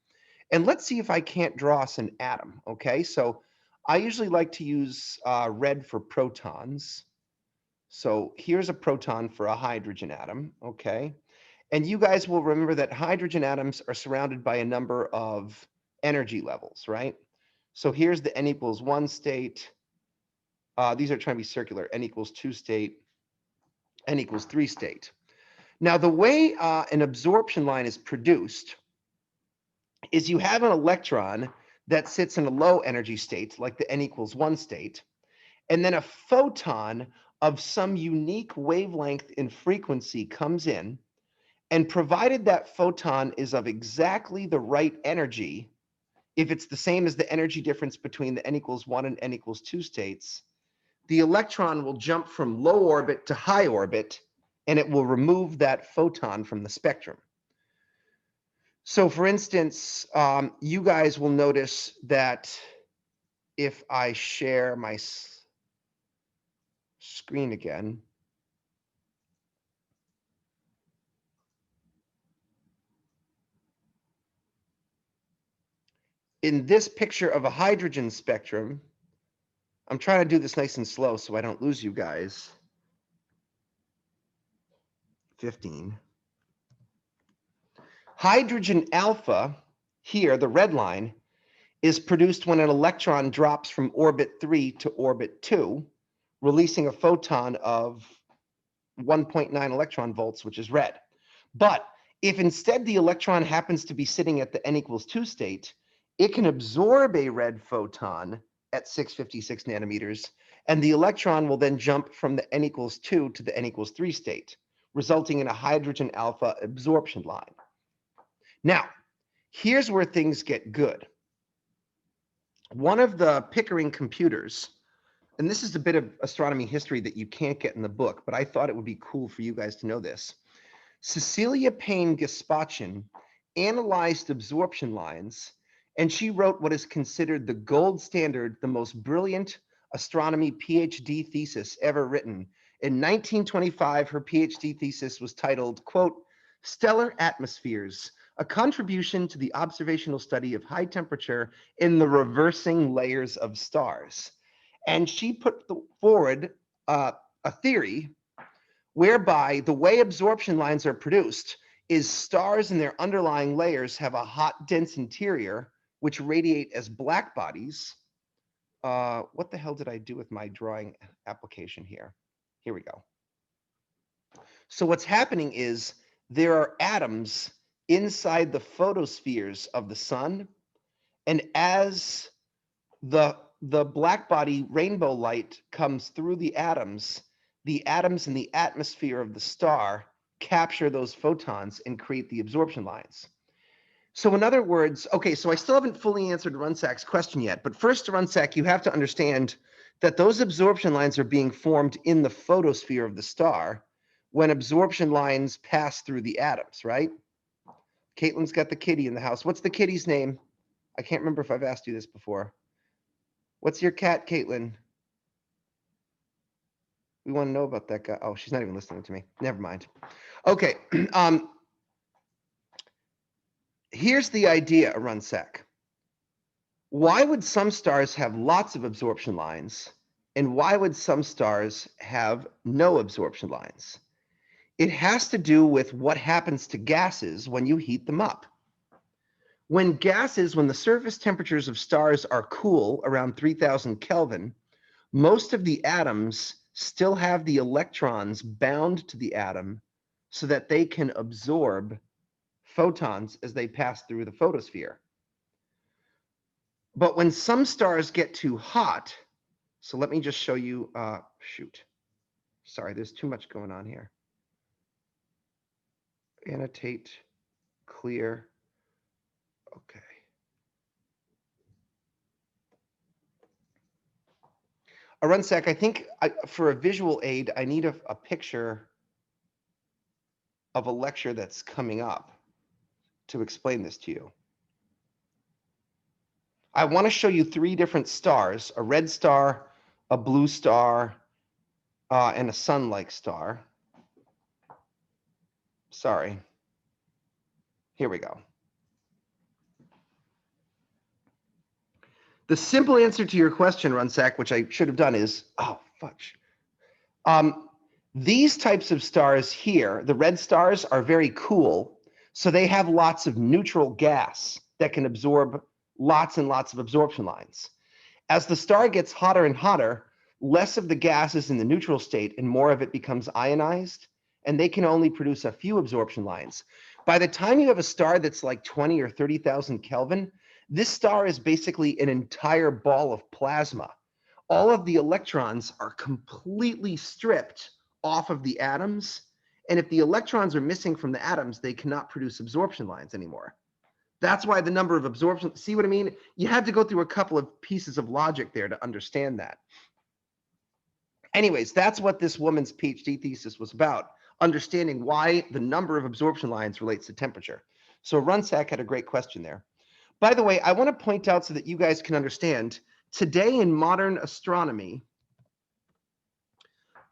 And let's see if I can't draw us an atom, okay? So I usually like to use red for protons. So here's a proton for a hydrogen atom, okay? And you guys will remember that hydrogen atoms are surrounded by a number of energy levels, right? So here's the n equals 1 state. These are trying to be circular, n equals 2 state, n equals 3 state. Now, the way an absorption line is produced is you have an electron that sits in a low energy state, like the n equals 1 state, and then a photon of some unique wavelength and frequency comes in, and provided that photon is of exactly the right energy, if it's the same as the energy difference between the n equals 1 and n equals 2 states, the electron will jump from low orbit to high orbit, and it will remove that photon from the spectrum. So for instance, you guys will notice that if I share my screen again, in this picture of a hydrogen spectrum, I'm trying to do this nice and slow so I don't lose you guys. 15. Hydrogen alpha, here, the red line, is produced when an electron drops from orbit 3 to orbit 2, releasing a photon of 1.9 electron volts, which is red. But if instead the electron happens to be sitting at the n equals 2 state, it can absorb a red photon at 656 nanometers, and the electron will then jump from the n equals 2 to the n equals 3 state, resulting in a hydrogen alpha absorption line. Now, here's where things get good. One of the Pickering computers, and this is a bit of astronomy history that you can't get in the book, but I thought it would be cool for you guys to know this. Cecilia Payne Gaspachin analyzed absorption lines, and she wrote what is considered the gold standard, the most brilliant astronomy PhD thesis ever written. In 1925, her PhD thesis was titled, quote, "Stellar Atmospheres, a contribution to the observational study of high temperature in the reversing layers of stars." And she put forward a theory whereby the way absorption lines are produced is stars in their underlying layers have a hot, dense interior, which radiate as black bodies. What the hell did I do with my drawing application here? Here we go. So what's happening is there are atoms inside the photospheres of the sun, and as the black body rainbow light comes through the atoms in the atmosphere of the star capture those photons and create the absorption lines. So in other words, okay, so I still haven't fully answered Runsack's question yet, but first, Runsack, you have to understand that those absorption lines are being formed in the photosphere of the star when absorption lines pass through the atoms, right? Caitlin's got the kitty in the house. What's the kitty's name? I can't remember if I've asked you this before. What's your cat, Caitlin? We want to know about that guy. Oh, she's not even listening to me. Never mind. Okay. Here's the idea, Runsack. Why would some stars have lots of absorption lines, and why would some stars have no absorption lines? It has to do with what happens to gases when you heat them up. When the surface temperatures of stars are cool, around 3000 Kelvin, most of the atoms still have the electrons bound to the atom so that they can absorb photons as they pass through the photosphere. But when some stars get too hot, so let me just show you, sorry, there's too much going on here. Annotate, clear, okay. Runsack, I think for a visual aid, I need a picture of a lecture that's coming up to explain this to you. I want to show you 3 different stars, a red star, a blue star, and a sun-like star. Sorry. Here we go. The simple answer to your question, Runsack, which I should have done is, oh, fudge. These types of stars here, the red stars, are very cool, so they have lots of neutral gas that can absorb lots and lots of absorption lines. As the star gets hotter and hotter, less of the gas is in the neutral state and more of it becomes ionized, and they can only produce a few absorption lines. By the time you have a star that's like 20 or 30,000 Kelvin, this star is basically an entire ball of plasma. All of the electrons are completely stripped off of the atoms, and if the electrons are missing from the atoms, they cannot produce absorption lines anymore. That's why the number of absorption, see what I mean? You had to go through a couple of pieces of logic there to understand that. Anyways, that's what this woman's PhD thesis was about, understanding why the number of absorption lines relates to temperature. So Runsack had a great question there. By the way, I want to point out so that you guys can understand, today in modern astronomy,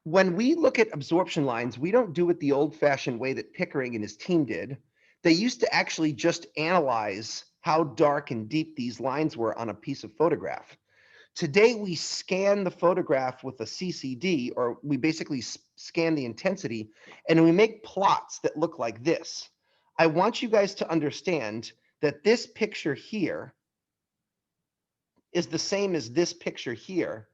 when we look at absorption lines, we don't do it the old-fashioned way that Pickering and his team did. They used to actually just analyze how dark and deep these lines were on a piece of photograph. Today, we scan the photograph with a CCD, or we basically scan the intensity, and we make plots that look like this. I want you guys to understand that this picture here is the same as this picture here,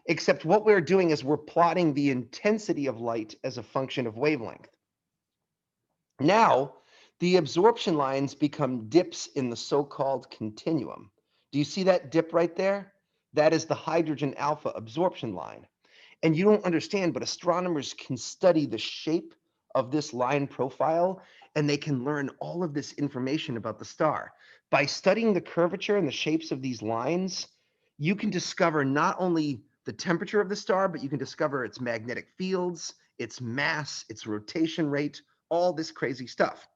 except what we're doing is we're plotting the intensity of light as a function of wavelength. Now, the absorption lines become dips in the so-called continuum. Do you see that dip right there? That is the hydrogen alpha absorption line. And you don't understand, but astronomers can study the shape of this line profile, and they can learn all of this information about the star. By studying the curvature and the shapes of these lines, you can discover not only the temperature of the star, but you can discover its magnetic fields, its mass, its rotation rate, all this crazy stuff.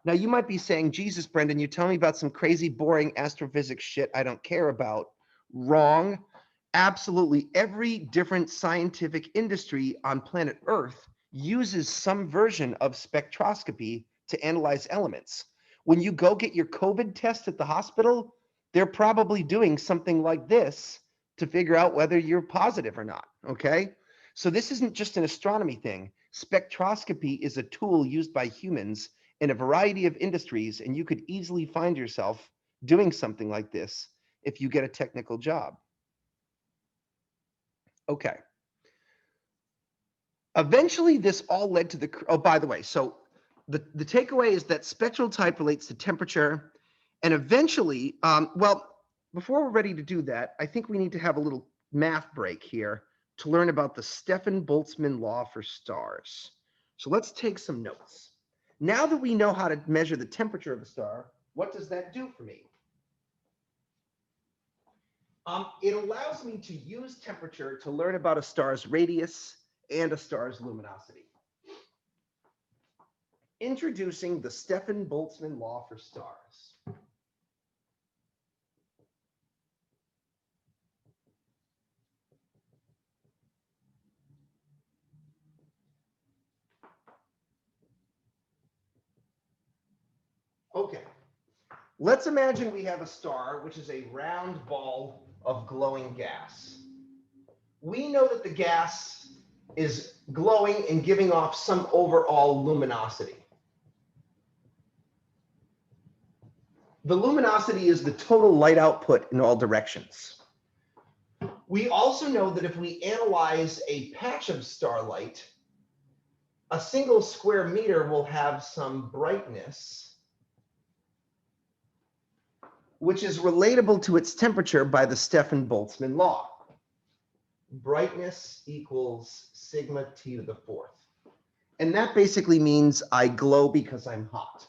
Now, you might be saying, Jesus, Brendan, you tell me about some crazy, boring astrophysics shit I don't care about. Wrong. Absolutely every different scientific industry on planet Earth uses some version of spectroscopy to analyze elements. When you go get your COVID test at the hospital, they're probably doing something like this to figure out whether you're positive or not, okay? So this isn't just an astronomy thing. Spectroscopy is a tool used by humans in a variety of industries, and you could easily find yourself doing something like this if you get a technical job. Okay. Eventually, this all led to the, oh, by the way, so the takeaway is that spectral type relates to temperature, and eventually, well, before we're ready to do that, I think we need to have a little math break here to learn about the Stefan-Boltzmann law for stars. So let's take some notes. Now that we know how to measure the temperature of a star, what does that do for me? It allows me to use temperature to learn about a star's radius and a star's luminosity. Introducing the Stefan-Boltzmann law for stars. Okay, let's imagine we have a star, which is a round ball of glowing gas. We know that the gas is glowing and giving off some overall luminosity. The luminosity is the total light output in all directions. We also know that if we analyze a patch of starlight, a single square meter will have some brightness, which is relatable to its temperature by the Stefan-Boltzmann law. Brightness equals sigma t to the fourth. And that basically means I glow because I'm hot.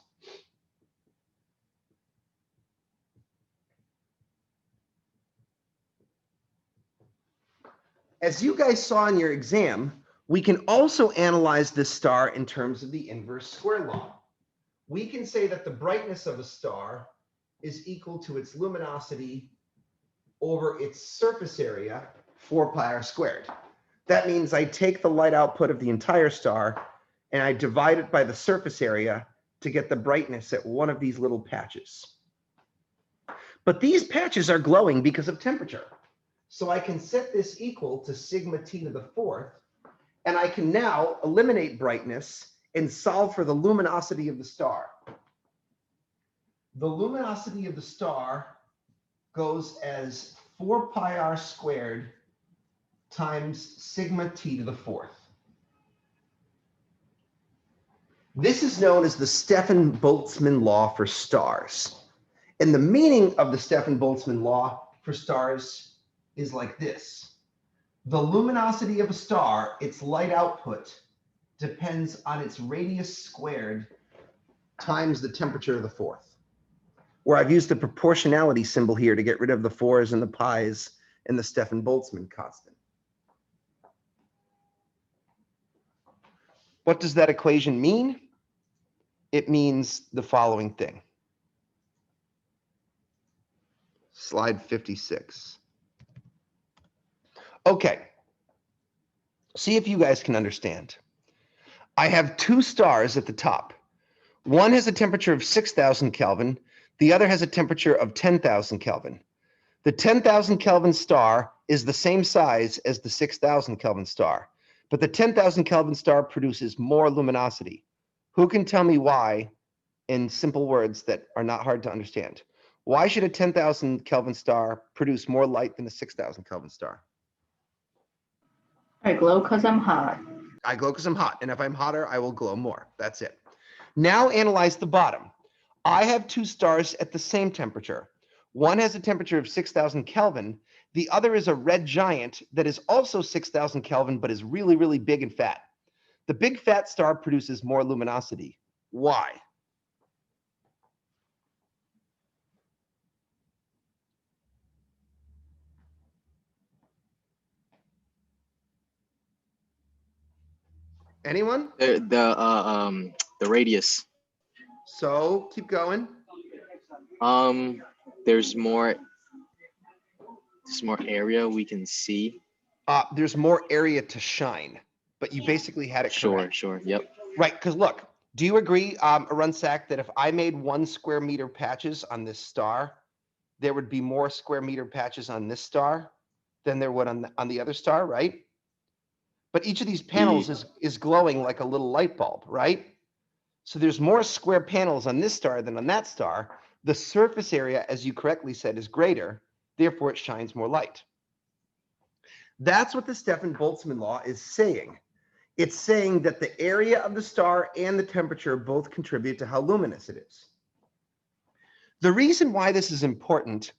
As you guys saw in your exam, we can also analyze this star in terms of the inverse square law. We can say that the brightness of a star is equal to its luminosity over its surface area, 4 pi r squared. That means I take the light output of the entire star and I divide it by the surface area to get the brightness at one of these little patches. But these patches are glowing because of temperature. So I can set this equal to sigma t to the fourth, and I can now eliminate brightness and solve for the luminosity of the star. The luminosity of the star goes as 4 pi r squared times sigma t to the fourth. This is known as the Stefan-Boltzmann law for stars. And the meaning of the Stefan-Boltzmann law for stars is like this. The luminosity of a star, its light output, depends on its radius squared times the temperature of the fourth. Where I've used the proportionality symbol here to get rid of the 4s and the pi's and the Stefan-Boltzmann constant. What does that equation mean? It means the following thing. Slide 56. Okay, see if you guys can understand. I have 2 stars at the top. One has a temperature of 6,000 Kelvin. The other has a temperature of 10,000 Kelvin. The 10,000 Kelvin star is the same size as the 6,000 Kelvin star, but the 10,000 Kelvin star produces more luminosity. Who can tell me why in simple words that are not hard to understand? Why should a 10,000 Kelvin star produce more light than a 6,000 Kelvin star? I glow because I'm hot. I glow because I'm hot, and if I'm hotter, I will glow more. That's it. Now analyze the bottom. I have 2 stars at the same temperature. One has a temperature of 6,000 Kelvin. The other is a red giant that is also 6,000 Kelvin, but is really, really big and fat. The big fat star produces more luminosity. Why? Anyone? The radius. So keep going. There's more area we can see. There's more area to shine, but you basically had it correct. Sure. Yep. Right, because look, do you agree, Arunsak, that if I made 1 square meter patches on this star, there would be more square meter patches on this star than there would on the other star, right? but each of these panels is glowing like a little light bulb, right? So there's more square panels on this star than on that star. The surface area, as you correctly said, is greater. Therefore, it shines more light. That's what the Stefan-Boltzmann law is saying. It's saying that the area of the star and the temperature both contribute to how luminous it is. The reason why this is important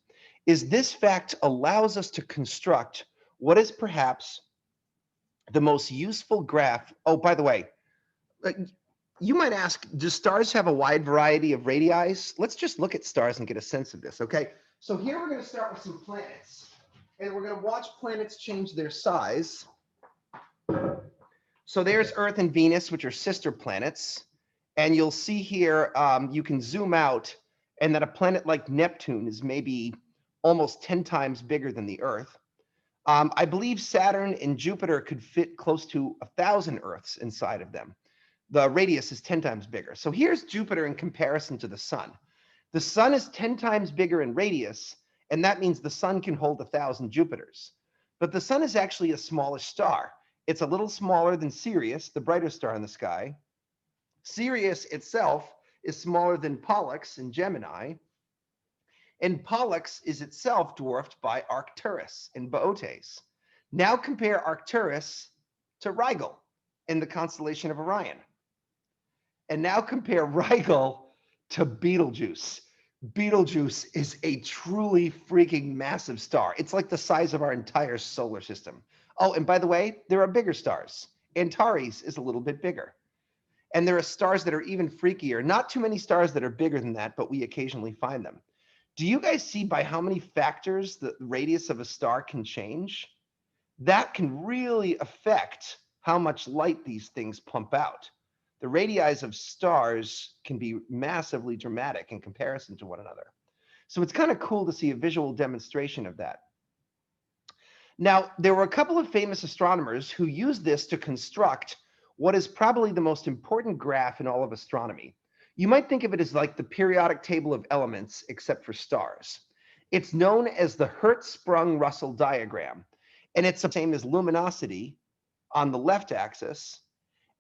is this fact allows us to construct what is perhaps the most useful graph. Oh, by the way, you might ask, do stars have a wide variety of radii? Let's just look at stars and get a sense of this, okay? So here we're going to start with some planets, and we're going to watch planets change their size. So there's Earth and Venus, which are sister planets. And you'll see here, you can zoom out, and that a planet like Neptune is maybe almost 10 times bigger than the Earth. I believe Saturn and Jupiter could fit close to 1,000 Earths inside of them. The radius is 10 times bigger. So here's Jupiter in comparison to the sun. The sun is 10 times bigger in radius, and that means the sun can hold 1,000 Jupiters. But the sun is actually a smallish star. It's a little smaller than Sirius, the brightest star in the sky. Sirius itself is smaller than Pollux in Gemini. And Pollux is itself dwarfed by Arcturus in Bootes. Now compare Arcturus to Rigel in the constellation of Orion. And now compare Rigel to Betelgeuse. Betelgeuse is a truly freaking massive star. It's like the size of our entire solar system. Oh, and by the way, there are bigger stars. Antares is a little bit bigger. And there are stars that are even freakier. Not too many stars that are bigger than that, but we occasionally find them. Do you guys see by how many factors the radius of a star can change? That can really affect how much light these things pump out. The radii of stars can be massively dramatic in comparison to one another. So it's kind of cool to see a visual demonstration of that. Now, there were a couple of famous astronomers who used this to construct what is probably the most important graph in all of astronomy. You might think of it as like the periodic table of elements, except for stars. It's known as the Hertzsprung-Russell diagram, and it's the same as luminosity on the left axis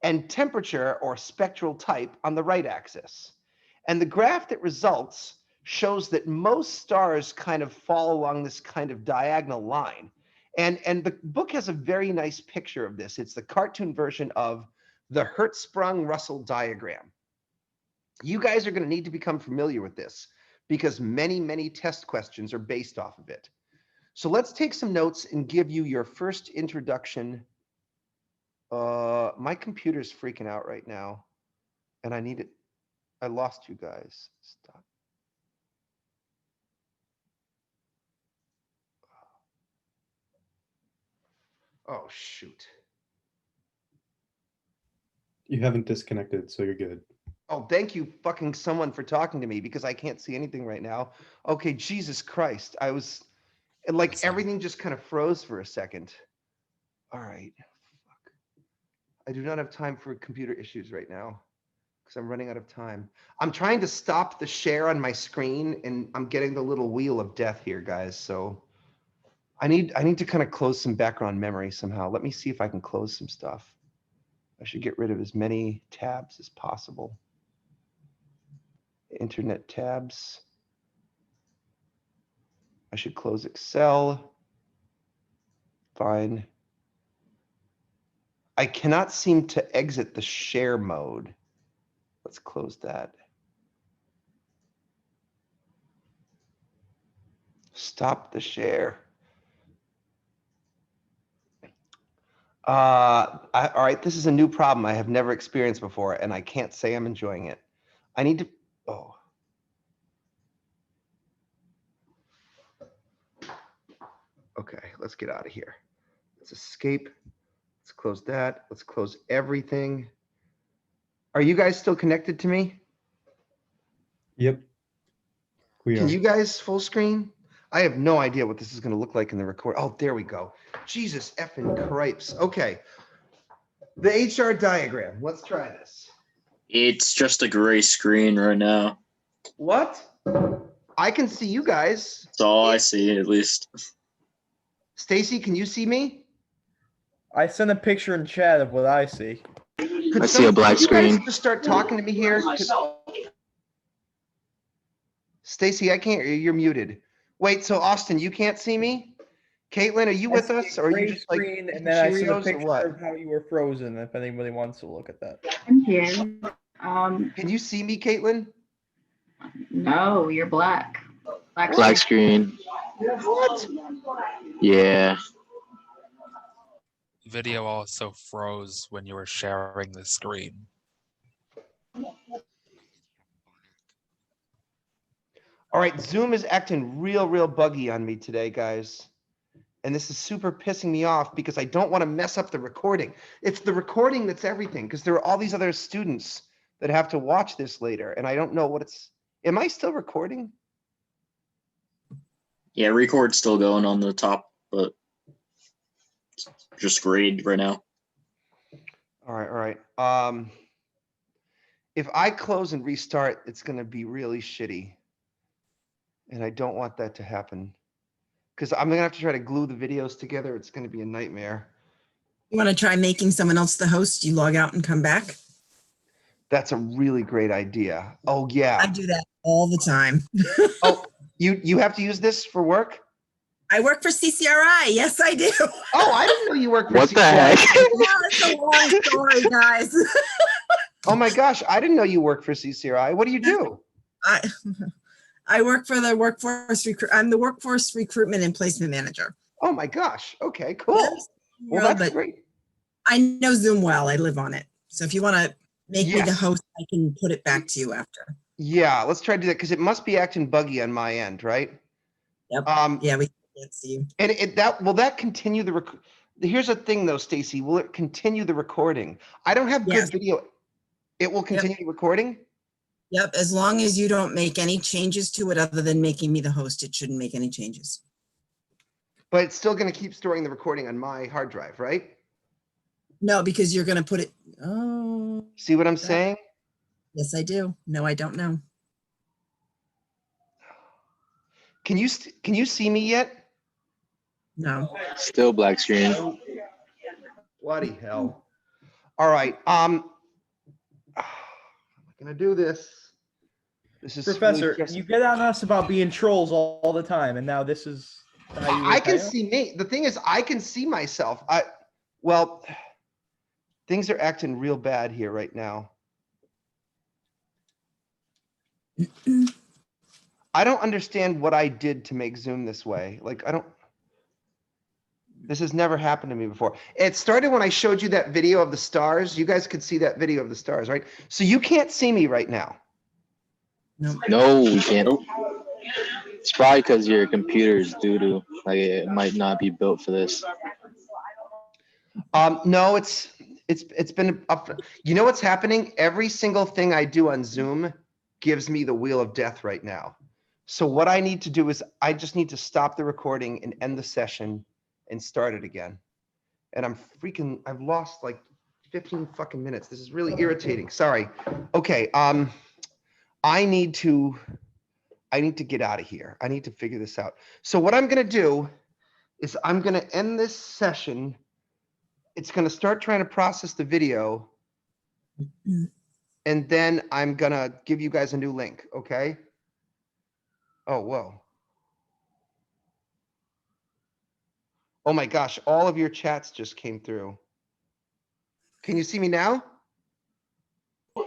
and temperature or spectral type on the right axis. And the graph that results shows that most stars kind of fall along this kind of diagonal line. And the book has a very nice picture of this. It's the cartoon version of the Hertzsprung-Russell diagram. You guys are going to need to become familiar with this because many, many test questions are based off of it. So let's take some notes and give you your first introduction. My computer's freaking out right now, and I need it. I lost you guys. Stop. Oh, shoot. You haven't disconnected, so you're good. Oh, thank you fucking someone for talking to me because I can't see anything right now. Okay, Jesus Christ. I was like everything just kind of froze for a second. All right. Fuck. I do not have time for computer issues right now because I'm running out of time. I'm trying to stop the share on my screen and I'm getting the little wheel of death here, guys. So I need to kind of close some background memory somehow. Let me see if I can close some stuff. I should get rid of as many tabs as possible. Internet tabs. I should close Excel. Fine. I cannot seem to exit the share mode. Let's close that. Stop the share. All right, this is a new problem I have never experienced before, and I can't say I'm enjoying it. I need to, oh. Okay, let's get out of here. Let's escape. Let's close that. Let's close everything. Are you guys still connected to me? Yep. We Can are. you guys full screen? I have no idea what this is going to look like in the record. Oh, there we go. Jesus effing cripes. Okay. The HR diagram. Let's try this. It's just a gray screen right now. What? I can see you guys. That's all I see, at least. Stacy, can you see me? I sent a picture in chat of what I see. Could I see a black you guys screen. just start talking to me here? Stacy, I can't hear you. You're muted. Wait, so Austin, you can't see me? Caitlin, are you I with see a us? Or are you gray just like screen, eating and then I sent a Cheerios or picture what? of how you were frozen. If anybody wants to look at that. I'm here. Can you see me, Caitlin? No, you're black. Black screen. What? Yeah. Video also froze when you were sharing the screen. All right, Zoom is acting real buggy on me today, guys. And this is super pissing me off because I don't want to mess up the recording. It's the recording that's everything, because there are all these other students that have to watch this later, and I don't know what it's. Am I still recording? Yeah, record's still going on the top, but it's just grayed right now. All right. If I close and restart, it's going to be really shitty. And I don't want that to happen. Because I'm going to have to try to glue the videos together. It's going to be a nightmare. You want to try making someone else the host? You log out and come back? That's a really great idea. Oh, I yeah. do that all the time. Oh, you have to use this for work? I work for CCRI. Yes, I do. Oh, I didn't know you worked for What the CCRI. heck? Yeah, it's a long story, guys. Oh my gosh, I didn't know you worked for CCRI. What do you do? I work for the workforce I'm the workforce recruitment and placement manager. Oh my gosh. Okay, cool. Yes, Well, that's but great. I know Zoom well. I live on it. So if you want to make me the Yes. host, I can put it back to you after. Yeah, let's try to do that because it must be acting buggy on my end, right? Yep. Um, Yeah, we can't see you. and will that continue the here's the thing though, Stacy, will it continue the recording? I don't have good Yes. video. It will continue the recording? Yep. As long as you don't make any changes to it other than making me the host, it shouldn't make any changes. But it's still going to keep storing the recording on my hard drive, right? No, because you're going to put it. Oh, See what I'm saying? yes, I do. No, I don't know. Can you see me yet? No. Still black screen. Bloody hell. All right. I'm gonna do this. This is Professor, really stressing. you get on us about being trolls all the time, and now this is how you I can retire? see me. The thing is, I can see myself. Well, things are acting real bad here right now. I don't understand what I did to make Zoom this way. Like, this has never happened to me before. It started when I showed you that video of the stars. You guys could see that video of the stars, right? So you can't see me right now. No. No, we can't. It's probably because your computer is doo-doo. Like it might not be built for this. No, it's been up. You know what's happening? Every single thing I do on Zoom gives me the wheel of death right now. So what I need to do is I just need to stop the recording and end the session and start it again. And I've lost like 15 fucking minutes. This is really irritating. Sorry. Okay. I need to get out of here. I need to figure this out. So what I'm going to do is I'm going to end this session. It's going to start trying to process the video. And then I'm going to give you guys a new link. Okay. Oh, whoa. Oh my gosh. All of your chats just came through. Can you see me now?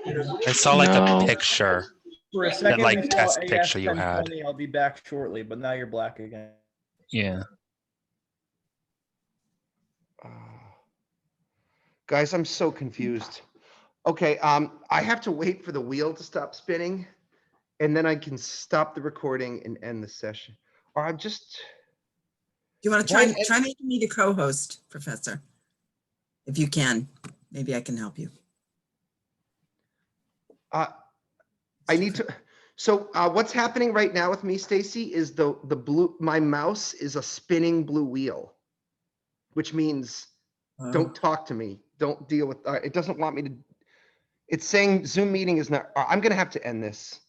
I saw like No. a picture. For a second, like, we saw test picture you had. AS1020, I'll be back shortly, but now you're black again. Yeah. Guys, I'm so confused. Okay, I have to wait for the wheel to stop spinning, and then I can stop the recording and end the session. Or I'm just. Do you want to try making me the co-host, Professor? If you can, maybe I can help you. I need to. So what's happening right now with me, Stacy, is the blue. My mouse is a spinning blue wheel, which means don't talk to me. Don't deal with. It doesn't want me to. It's saying Zoom meeting is not. I'm gonna have to end this.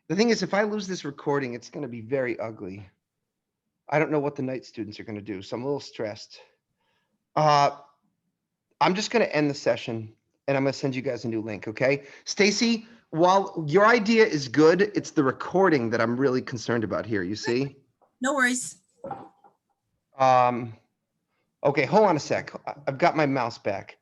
The thing is, if I lose this recording, it's gonna be very ugly. I don't know what the night students are gonna do, so I'm a little stressed. I'm just going to end the session and I'm going to send you guys a new link. Okay. Stacy, while your idea is good, it's the recording that I'm really concerned about here. You see? No worries. Okay. Hold on a sec. I've got my mouse back.